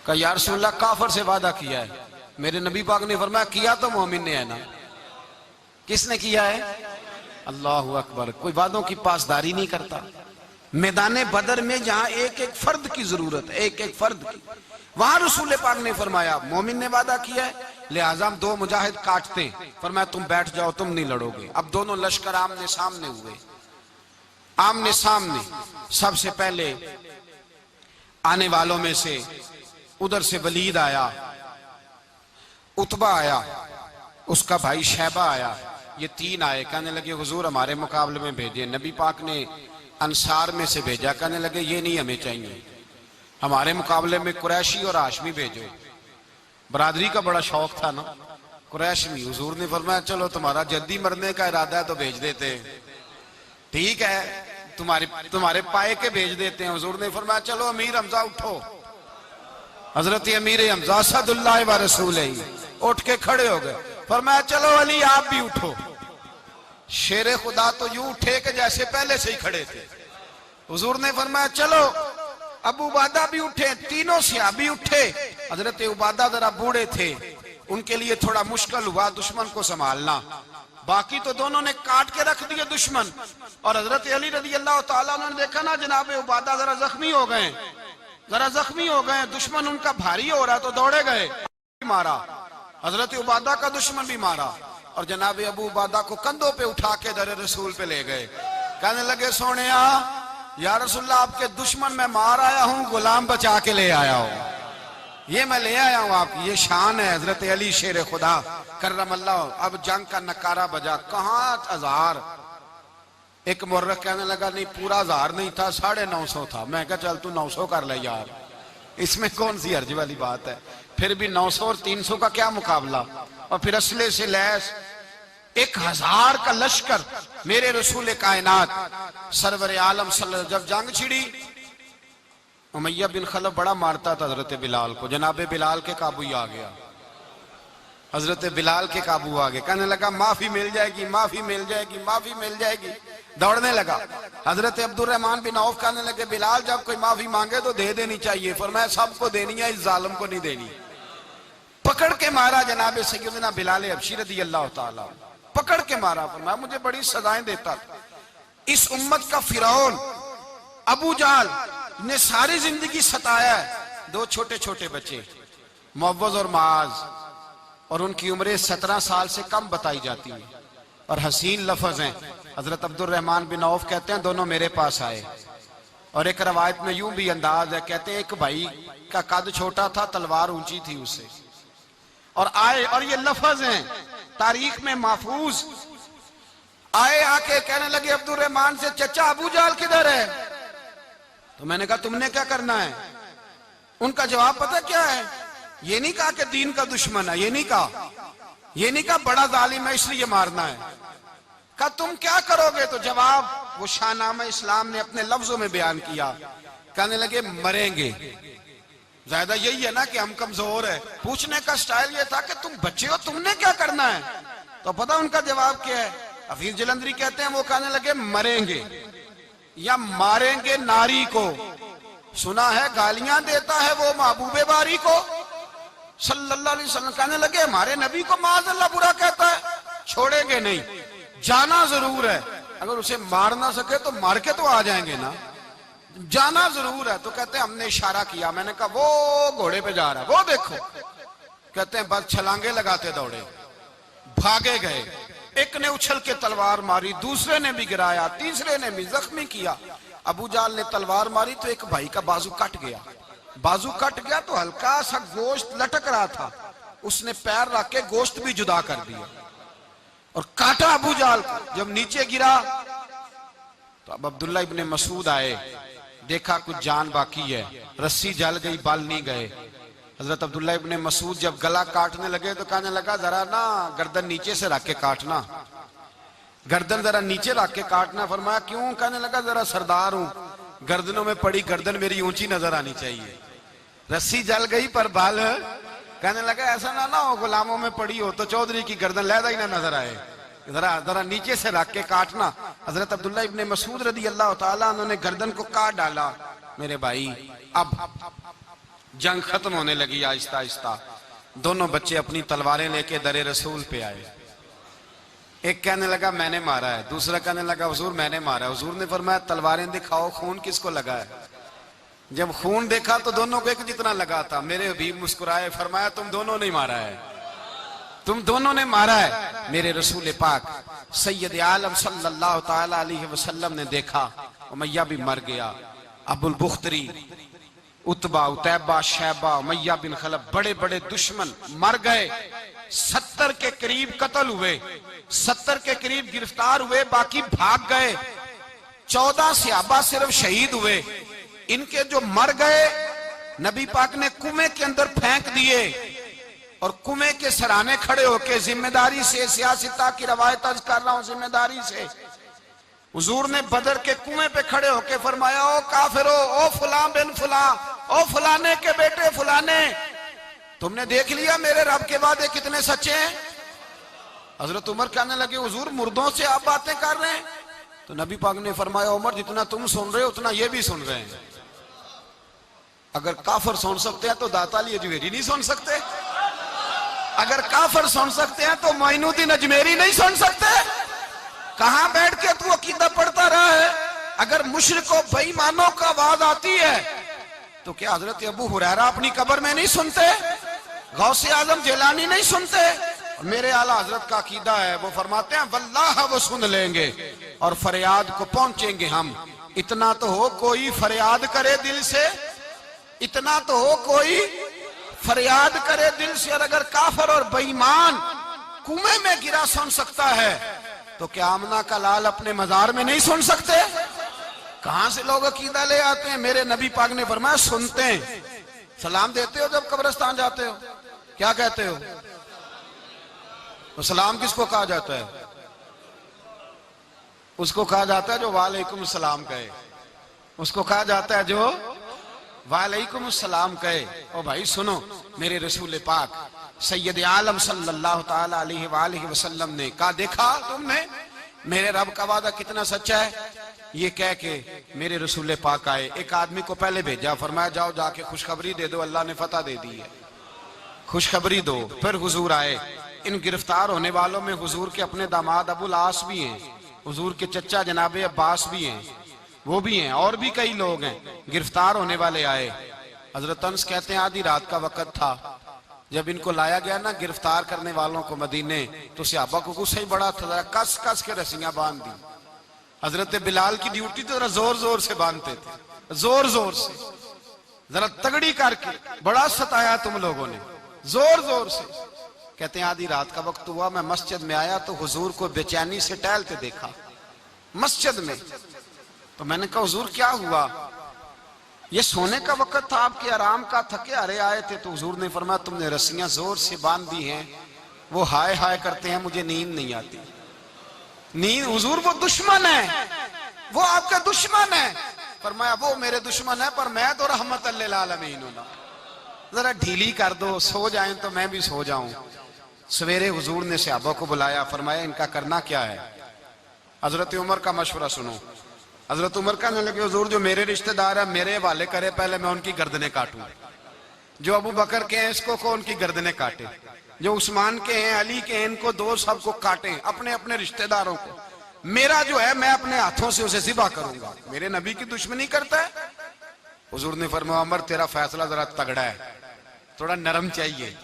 कहा या रसूल अल्लाह काफर से वादा किया है। मेरे नबी पाक ने फरमाया किया तो मोमिन ने है ना। किसने किया है? अल्लाहु अकबर। कोई वादों की पासदारी नहीं करता। मैदान बदर में जहां एक एक फर्द की जरूरत है, एक एक फर्द की, वहां रसूल पाक ने फरमाया मोमिन ने वादा किया है, लिहाजा हम दो मुजाहिद काटते। फरमाया तुम बैठ जाओ, तुम नहीं लड़ोगे। अब दोनों लश्कर आमने सामने हुए, आमने सामने। सबसे पहले आने वालों में से उधर से वलीद आया, उतबा आया, उसका भाई शैबा आया। ये तीन आए। कहने लगे हुजूर हमारे मुकाबले में भेजे। नबी पाक ने अंसार में से भेजा। कहने लगे ये नहीं हमें चाहिए, हमारे मुकाबले में कुरैशी और हाशमी भेजो। बरादरी का बड़ा शौक था ना कुरैशी। हुजूर ने फरमाया चलो तुम्हारा जल्दी मरने का इरादा है तो भेज देते, ठीक है तुम्हारे पाए के भेज देते हैं। हुजूर ने फरमाया चलो अमीर हमजा उठो। हजरत अमीर हमजा असदुल्लाह व रसूल उठ के खड़े हो गए। फरमाया चलो अली आप भी उठो। शेर खुदा तो यूं उठे कि जैसे पहले से ही खड़े थे। हुजूर ने फरमाया चलो। अबू उबादा भी उठे, तीनों सहाबी उठे। हजरत उबादा जरा बूढ़े थे, उनके लिए थोड़ा मुश्किल हुआ दुश्मन को संभालना। बाकी तो दोनों ने काट के रख दिए दुश्मन। और हजरत अली रजी अल्लाह तआला ने देखा ना जनाब उबादा जरा जख्मी हो गए, दुश्मन उनका भारी हो रहा तो दौड़े गए, मारा। हजरत उबादा का दुश्मन भी मारा और जनाब अबू उबादा को कंधों पे उठा के दर रसूल पे ले गए। कहने लगे सोने या रसूलल्लाह आपके दुश्मन मैं मार आया हूं, गुलाम बचा के ले आया हूं। ये मैं ले आया हूं आपकी, ये शान है हजरत अली शेर खुदा करमल्लाह। अब जंग का नकारा बजा, कहां 1000। एक मुर्रख कहने लगा नहीं पूरा 1000 नहीं था, 950 था। मैं कहा चल तू 900 कर ले यार, इसमें कौन सी हर्ज वाली बात है। फिर भी 900 और 300 का क्या मुकाबला। और फिर असले से लैस 1000 का लश्कर मेरे रसूल कायनात सरवर आलम सल्लल्लाहु जब जंग छिड़ी, उमैया बिन खलफ बड़ा मारता था हजरत बिलाल को। जनाबे बिलाल के काबू ही आ गया, हजरत बिलाल के काबू आ गए। कहने लगा माफी मिल जाएगी, माफी मिल जाएगी, माफी मिल जाएगी। दौड़ने लगा। हजरत अब्दुर्रहमान बिन औफ कहने लगे बिलाल जब कोई माफी मांगे तो दे देनी चाहिए। फरमाया सबको देनी है, इस जालिम को नहीं देनी। पकड़ के मारा जनाब सैयदना बिलाल हबशी रज़ी अल्लाह ताला, पकड़ के मारा। फरमाया मुझे बड़ी सजाएं देता था। इस उम्मत का फिरौन अबू जहल ने सारी जिंदगी सताया है। 2 छोटे छोटे बच्चे मुअव्वज़ और माज, और उनकी उम्रें 17 साल से कम बताई जाती है। और हसीन लफ्ज हैं। हजरत अब्दुर्रहमान बिन औफ कहते हैं दोनों मेरे पास आए। और एक रवायत में यूं भी अंदाज है, कहते हैं एक भाई का कद छोटा था, तलवार ऊंची थी उससे, और आए। और ये लफ्ज हैं तारीख में महफूज। आए, आके कहने लगे अब्दुर्रहमान से चचा अबू जहल किधर है। तो मैंने कहा तुमने क्या करना है। उनका जवाब पता क्या है, ये नहीं कहा कि दीन का दुश्मन है, ये नहीं कहा बड़ा जालिम है इसलिए मारना है। कहा तुम क्या करोगे। तो जवाब वो शाहनामा इस्लाम ने अपने लफ्जों में बयान किया। कहने लगे मरेंगे। ज्यादा यही है ना कि हम कमजोर है। पूछने का स्टाइल ये था कि तुम बच्चे हो, तुमने क्या करना है। तो पता उनका जवाब क्या है। हफीज जलंधरी कहते हैं वो कहने लगे मरेंगे या मारेंगे नारी को। सुना है गालियां देता है वो महबूबे बारी को सल्लल्लाहु अलैहि वसल्लम। कहने लगे हमारे नबी को माज़अल्लाह बुरा कहता है, छोड़ेंगे नहीं, जाना जरूर है। अगर उसे मार ना सके तो मार के तो आ जाएंगे ना, जाना जरूर है। तो कहते हैं हमने इशारा किया। मैंने कहा वो घोड़े पे जा रहा है, वो देखो। कहते हैं बस छलांगे लगाते दौड़े, भागे गए। एक ने उछल के तलवार मारी, दूसरे ने भी गिराया, तीसरे ने भी जख्मी किया। अबू जहल ने तलवार मारी तो एक भाई का बाजू कट गया। बाजू कट गया तो हल्का सा गोश्त लटक रहा था, उसने पैर रख के गोश्त भी जुदा कर दिया और काटा अबू जहल को। जब नीचे गिरा तो अब अब्दुल्ला इब्ने मसूद आए, देखा कुछ जान बाकी है, रस्सी जल गई, बाल नहीं गए। हजरत अब्दुल्ला इब्ने मसूद जब गला काटने लगे तो कहने लगा जरा ना गर्दन नीचे से रख के काटना, गर्दन जरा नीचे रख के काटना। फरमाया क्यों। कहने लगा जरा सरदार हूं, गर्दनों में पड़ी गर्दन मेरी ऊंची नजर आनी चाहिए। रस्सी जल गई पर बाल। कहने लगा ऐसा ना हो गुलामों में पड़ी हो तो चौधरी की गर्दन लहदा ही ना नजर आए, जरा नीचे से रख के काटना। हजरत अब्दुल्ला इब्ने मसूद रज़ी अल्लाह ताला उन्होंने गर्दन को काट डाला। मेरे भाई अब जंग खत्म होने लगी आहिस्ता आहिस्ता। दोनों बच्चे अपनी तलवारें लेके दरे रसूल पे आए। एक कहने लगा मैंने मारा है, दूसरा कहने लगा हुजूर मैंने मारा है। हुजूर ने फरमाया तलवारें दिखाओ, खून किसको लगा है। जब खून देखा तो दोनों को एक जितना लगा था। मेरे हबीब मुस्कुराए, फरमाया तुम दोनों ने मारा है, तुम दोनों ने मारा है। मेरे रसूल पाक सैयद आलम सल्लल्लाहु ताला अलैहि वसल्लम ने देखा उमैया भी मर गया। अबुल बुख्तरी, उतबा, उतैबा, शैबा, उमैया बिन खलफ बड़े बड़े दुश्मन मर गए। 70 के करीब कत्ल हुए, 70 के करीब गिरफ्तार हुए, बाकी भाग गए। 14 सहाबा सिर्फ शहीद हुए। इनके जो मर गए नबी पाक ने कुएं के अंदर फेंक दिए और कुएं के सराहने खड़े होके जिम्मेदारी से, सियासता की रवायत अर्ज कर रहा हूं, जिम्मेदारी से हुजूर ने बदर के कुएं पे खड़े होके फरमाया ओ काफिरो, ओ फुला बिन फुला, ओ फलाने के बेटे फलाने, तुमने देख लिया मेरे रब के वादे कितने सच्चे हैं। हजरत उमर कहने लगे हुजूर मुर्दों से आप बातें कर रहे हैं? तो नबी पाक ने फरमाया उमर जितना तुम सुन रहे हो उतना ये भी सुन रहे हैं। अगर काफर सुन सकते हैं तो दाता अली अजमेरी नहीं सुन सकते? अगर काफर सुन सकते हैं तो मोइनुद्दीन अजमेरी नहीं सुन सकते? कहां बैठ के तू अकीदा पढ़ता रहा है? अगर मुशरिकों बेईमानों का आवाज आती है तो क्या हजरत अबू हुरैरा अपनी कब्र में नहीं सुनते? गौसे आजम जिलानी नहीं सुनते? मेरे आला हजरत का अकीदा है, वो फरमाते हैं वल्लाह वो सुन लेंगे और फरियाद को पहुंचेंगे हम। इतना तो हो कोई फरियाद करे दिल से, इतना तो हो कोई फरियाद करे दिल से। और अगर काफर और बेईमान कुएं में गिरा सुन सकता है तो क्या आमना का लाल अपने मजार में नहीं सुन सकते? कहां से लोग अकीदा ले आते हैं? मेरे नबी पाक ने फरमाया सुनते हैं। सलाम देते हो जब कब्रिस्तान जाते हो? क्या कहते हो? तो सलाम किसको कहा जाता है? उसको कहा जाता है जो वालेकुम सलाम कहे, उसको कहा जाता है जो वालेकुम सलाम कहे। ओ भाई सुनो, मेरे रसूल पाक सैयद आलम सल्लल्लाहु ताला अलैहि वसल्लम ने कहा देखा तुमने मेरे रब का वादा कितना सच्चा है? ये कह के मेरे रसूल पाक आए, एक आदमी को पहले भेजा, फरमाया जाओ जाके खुशखबरी दे दो, अल्लाह ने फतह दे दी है, खुशखबरी दो। फिर हुजूर आए। इन गिरफ्तार होने वालों में हुजूर के अपने दामाद अबुल आस भी हैं, हुजूर के चचा जनाबे अब्बास भी हैं, वो भी हैं, और भी कई लोग हैं। गिरफ्तार होने वाले आए। हजरत अनस कहते हैं आधी रात का वक्त था, जब इनको लाया गया ना गिरफ्तार करने वालों को मदीने, तो सहाबा को गुस्सा ही बड़ा था, कस कस के रस्सियां बांध दी। हजरत बिलाल की ड्यूटी तो जरा जोर जोर से बांधते थे, जोर जोर से, जरा तगड़ी करके, बड़ा सताया तुम लोगों ने, जोर जोर से। कहते हैं आधी रात का वक्त हुआ, मैं मस्जिद में आया तो हुजूर को बेचैनी से टहलते देखा मस्जिद में। तो मैंने कहा हुजूर क्या हुआ? ये सोने का वक्त था, आपके आराम का, थके हारे आए थे। तो हुजूर ने फरमाया तुमने रस्सियां जोर से बांध दी हैं, वो हाय हाय करते हैं, मुझे नींद नहीं आती। नींद हुजूर वो दुश्मन है, वो आपका दुश्मन है। फरमाया वो मेरे दुश्मन है पर मैं तो रहमत लिल आलमीन हूं ना, जरा ढीली कर दो, सो जाएं तो मैं भी सो जाऊं। सवेरे हुजूर ने सहाबा को बुलाया, फरमाया इनका करना क्या है? हजरत उमर का मशवरा सुनो। हजरत उमर कहने लगे हुजूर जो मेरे रिश्तेदार है मेरे हवाले करे, पहले मैं उनकी गर्दनें काटूं। जो अबू बकर के हैं इसको को उनकी गर्दनें काटे, जो उस्मान के हैं अली के हैं इनको दो, सबको काटे, अपने अपने रिश्तेदारों को। मेरा जो है मैं अपने हाथों से उसे ज़िबा करूंगा। मेरे नबी की दुश्मनी करता है। हुजूर ने फरमाया उमर तेरा फैसला जरा तगड़ा है, थोड़ा नरम चाहिए।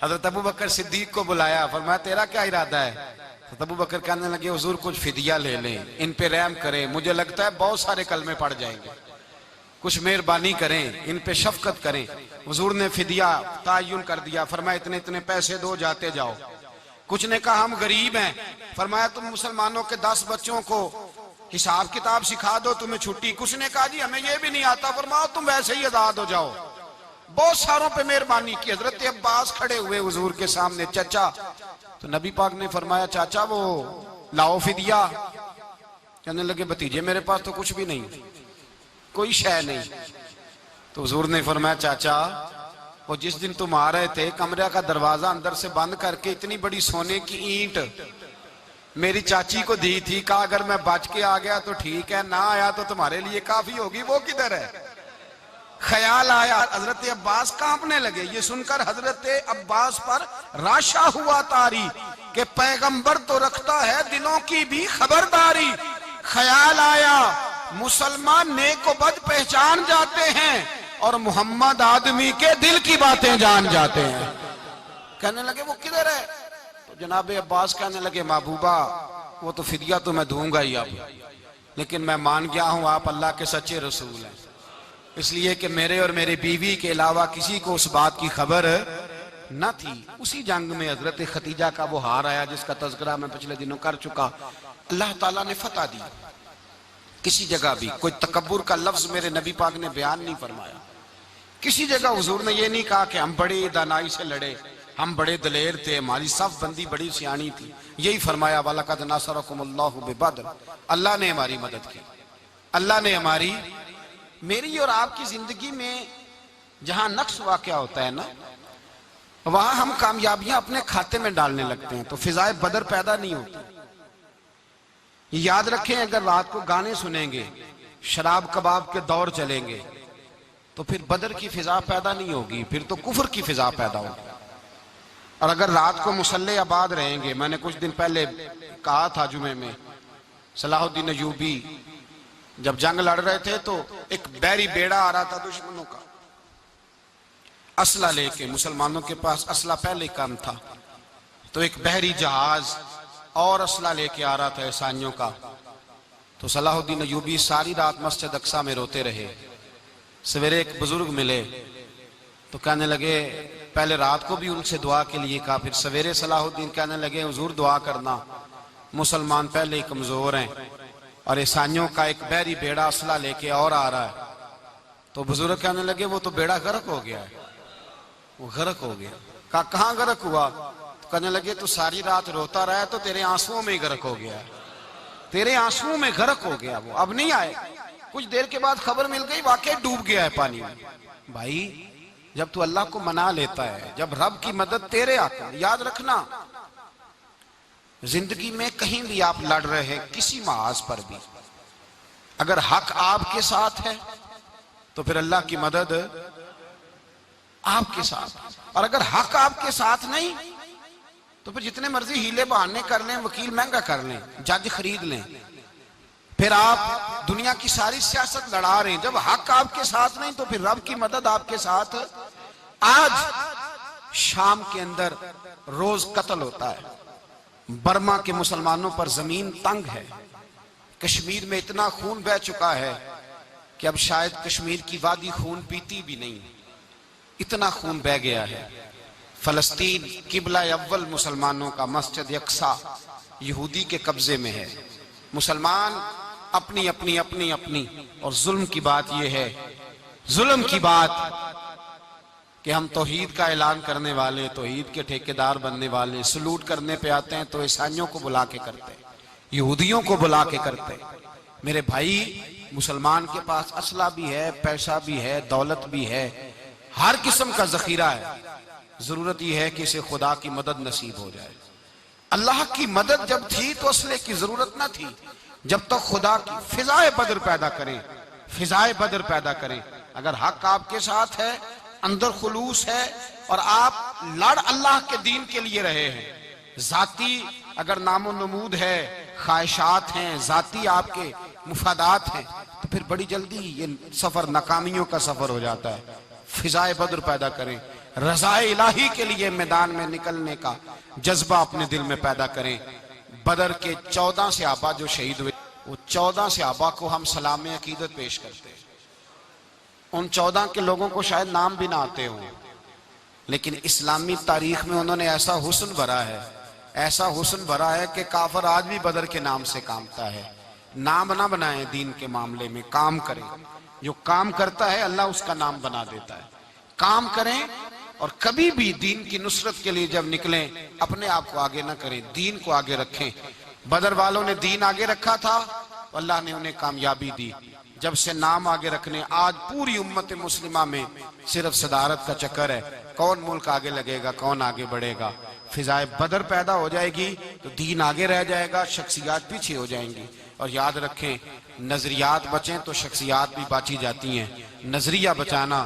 हजरत अबू बकर सिद्दीक को बुलाया, फरमाया तेरा क्या इरादा है? तो अबू बकर कहने लगे हुजूर कुछ फिदिया ले लें, इन पे रहम करें, मुझे लगता है बहुत सारे कलमे पड़ जाएंगे, कुछ मेहरबानी करें, इन पे शफकत करें। हुजूर ने फिदिया तायुन कर दिया, फरमाया इतने इतने पैसे दो, जाते जाओ। कुछ ने कहा हम गरीब हैं, फरमाया तुम मुसलमानों के 10 बच्चों को हिसाब किताब सिखा दो, तुम्हें छुट्टी। कुछ ने कहा जी हमें ये भी नहीं आता, फरमाया तुम वैसे ही आजाद हो जाओ। बहुत सारों पे मेहरबानी की। हजरत अब्बास खड़े हुए हुजूर के सामने, चाचा। तो नबी पाक ने फरमाया चाचा वो लाओ फिदिया। कहने लगे भतीजे मेरे पास तो कुछ भी नहीं, कोई शय नहीं। तो हुजूर ने फरमाया चाचा वो जिस दिन तुम आ रहे थे कमरे का दरवाजा अंदर से बंद करके इतनी बड़ी सोने की ईंट मेरी चाची को दी थी, कहा अगर मैं बच के आ गया तो ठीक है, ना आया तो तुम्हारे लिए काफी होगी, वो किधर है? ख्याल आया। हजरत अब्बास कांपने लगे। ये सुनकर हजरत अब्बास पर राशा हुआ तारी कि पैगंबर तो रखता है दिलों की भी खबरदारी। ख्याल आया मुसलमान नेक व बद पहचान जाते हैं और मोहम्मद आदमी के दिल की बातें जान जाते हैं। कहने लगे वो किधर है? तो जनाब अब्बास कहने लगे महबूबा वो तो फिदिया तो मैं दूंगा ही अब, लेकिन मैं मान गया हूं आप अल्लाह के सच्चे रसूल हैं, इसलिए कि मेरे और मेरे बीवी के अलावा किसी को उस बात की खबर न थी। उसी जंग में हजरत खतीजा का वो हार आया जिसका तज़किरा मैं पिछले दिनों कर चुका। अल्लाह ताला ने फतह दी। किसी जगह भी कोई तकब्बुर का लफ्ज मेरे नबी पाक ने बयान नहीं फरमाया। किसी जगह हुजूर ने ये नहीं कहा कि हम बड़ी दानाई से लड़े, हम बड़े दलेर थे, हमारी सफ बंदी बड़ी सियानी थी। यही फरमाया वलक़द नसरकुमुल्लाहु बिबद्र, अल्लाह ने हमारी मदद की, अल्लाह ने हमारी। मेरी और आपकी जिंदगी में जहां नक्श वाक़या होता है ना, वहां हम कामयाबियां अपने खाते में डालने लगते हैं, तो फिजाए बदर पैदा नहीं होती। याद रखें, अगर रात को गाने सुनेंगे, शराब कबाब के दौर चलेंगे, तो फिर बदर की फिजा पैदा नहीं होगी, फिर तो कुफर की फिजा पैदा होगी। और अगर रात को मुसल्ले आबाद रहेंगे, मैंने कुछ दिन पहले कहा था जुमे में, सलाहुद्दीन अयूबी जब जंग लड़ रहे थे तो एक बैरी बेड़ा आ रहा था दुश्मनों का, असला लेके। मुसलमानों के पास असला पहले कम था, तो एक बहरी जहाज और असला लेके आ रहा था ईसाइयों का। तो सलाहुद्दीन अयूबी सारी रात मस्जिद अक्सा में रोते रहे। सवेरे एक बुजुर्ग मिले तो कहने लगे, पहले रात को भी उनसे दुआ के लिए कहा, फिर सवेरे सलाहुद्दीन कहने लगे हुजूर दुआ करना, मुसलमान पहले ही कमजोर हैं और ईसाइयों का एक बहरी बेड़ा असला लेके और आ रहा है। तो बुजुर्ग कहने लगे वो तो बेड़ा गर्क हो गया है, वो गर्क हो गया। कहा कहाँ गर्क हुआ? तो कहने लगे तो सारी रात रोता रहा है, तो तेरे आंसुओं में ही गर्क हो गया, तेरे आंसुओं में गर्क हो गया, वो अब नहीं आए। कुछ देर के बाद खबर मिल गई वाकई डूब गया है पानी में। भाई जब तू अल्लाह को मना लेता है, जब रब की मदद तेरे आता है, याद रखना जिंदगी में कहीं भी आप लड़ रहे हैं, किसी महाज पर भी, अगर हक आपके साथ है तो फिर अल्लाह की मदद आपके साथ। और अगर हक आपके साथ नहीं तो फिर जितने मर्जी हीले बहाने कर लें, वकील महंगा कर लें, जज खरीद लें, फिर आप दुनिया की सारी सियासत लड़ा रहे हैं। जब हक आपके साथ नहीं तो फिर रब की मदद आपके साथ। आज शाम के अंदर रोज कत्ल होता है, बर्मा के मुसलमानों पर जमीन तंग है, कश्मीर में इतना खून बह चुका है कि अब शायद कश्मीर की वादी खून पीती भी नहीं, इतना खून बह गया है। फलस्तीन किबला अव्वल मुसलमानों का मस्जिद अक्सा यहूदी के कब्जे में है। मुसलमान अपनी अपनी अपनी अपनी, और जुल्म की बात यह है, जुल्म की बात कि हम तौहीद का ऐलान करने वाले, तौहीद के ठेकेदार बनने वाले, सलूट करने पे आते हैं तो ईसाइयों को बुला के करते हैं, यहूदियों को बुला के करते हैं। मेरे भाई, मुसलमान के पास असला भी है, पैसा भी है, दौलत भी है, हर किस्म का जखीरा है। जरूरत यह है कि इसे खुदा की मदद नसीब हो जाए। अल्लाह की मदद जब थी तो असले की जरूरत ना थी। जब तक खुदा की फिजाए बदर पैदा करें, फिजाए बदर पैदा करें। अगर हक आपके साथ है, अंदर खुलूस है और आप लड़ अल्लाह के दीन के लिए रहे हैं, जाती अगर नामो नमूद है, ख्वाहिशात हैं, जाती आपके मुफादात हैं, तो फिर बड़ी जल्दी ये सफर नाकामियों का सफर हो जाता है। फिजाए बद्र पैदा करें, रज़ाए इलाही के लिए मैदान में निकलने का जज्बा अपने दिल में पैदा करें। बदर के 14 सहाबा जो शहीद हुए, वो 14 सहाबा को हम सलाम अकीदत पेश करते हैं। उन 14 के लोगों को शायद नाम भी ना आते हों, लेकिन इस्लामी तारीख में उन्होंने ऐसा हुस्न भरा है, ऐसा हुस्न भरा है कि काफर आज भी बदर के नाम से कामता है। नाम ना बनाए दीन के मामले में, काम करें। जो काम करता है अल्लाह उसका नाम बना देता है। काम करें और कभी भी दीन की नुसरत के लिए जब निकलें अपने आप को आगे ना करें, दीन को आगे रखें। बदर वालों ने दीन आगे रखा था, अल्लाह ने उन्हें कामयाबी दी। जब से नाम आगे रखने, आज पूरी उम्मत मुस्लिमा में सिर्फ सदारत का चक्कर है, कौन मुल्क आगे लगेगा, कौन आगे बढ़ेगा। फिजाए बदर पैदा हो जाएगी तो दीन आगे रह जाएगा, शख्सियात पीछे हो जाएंगी। और याद रखें, नजरियात बचें तो शख्सियात भी बाची जाती हैं। नजरिया बचाना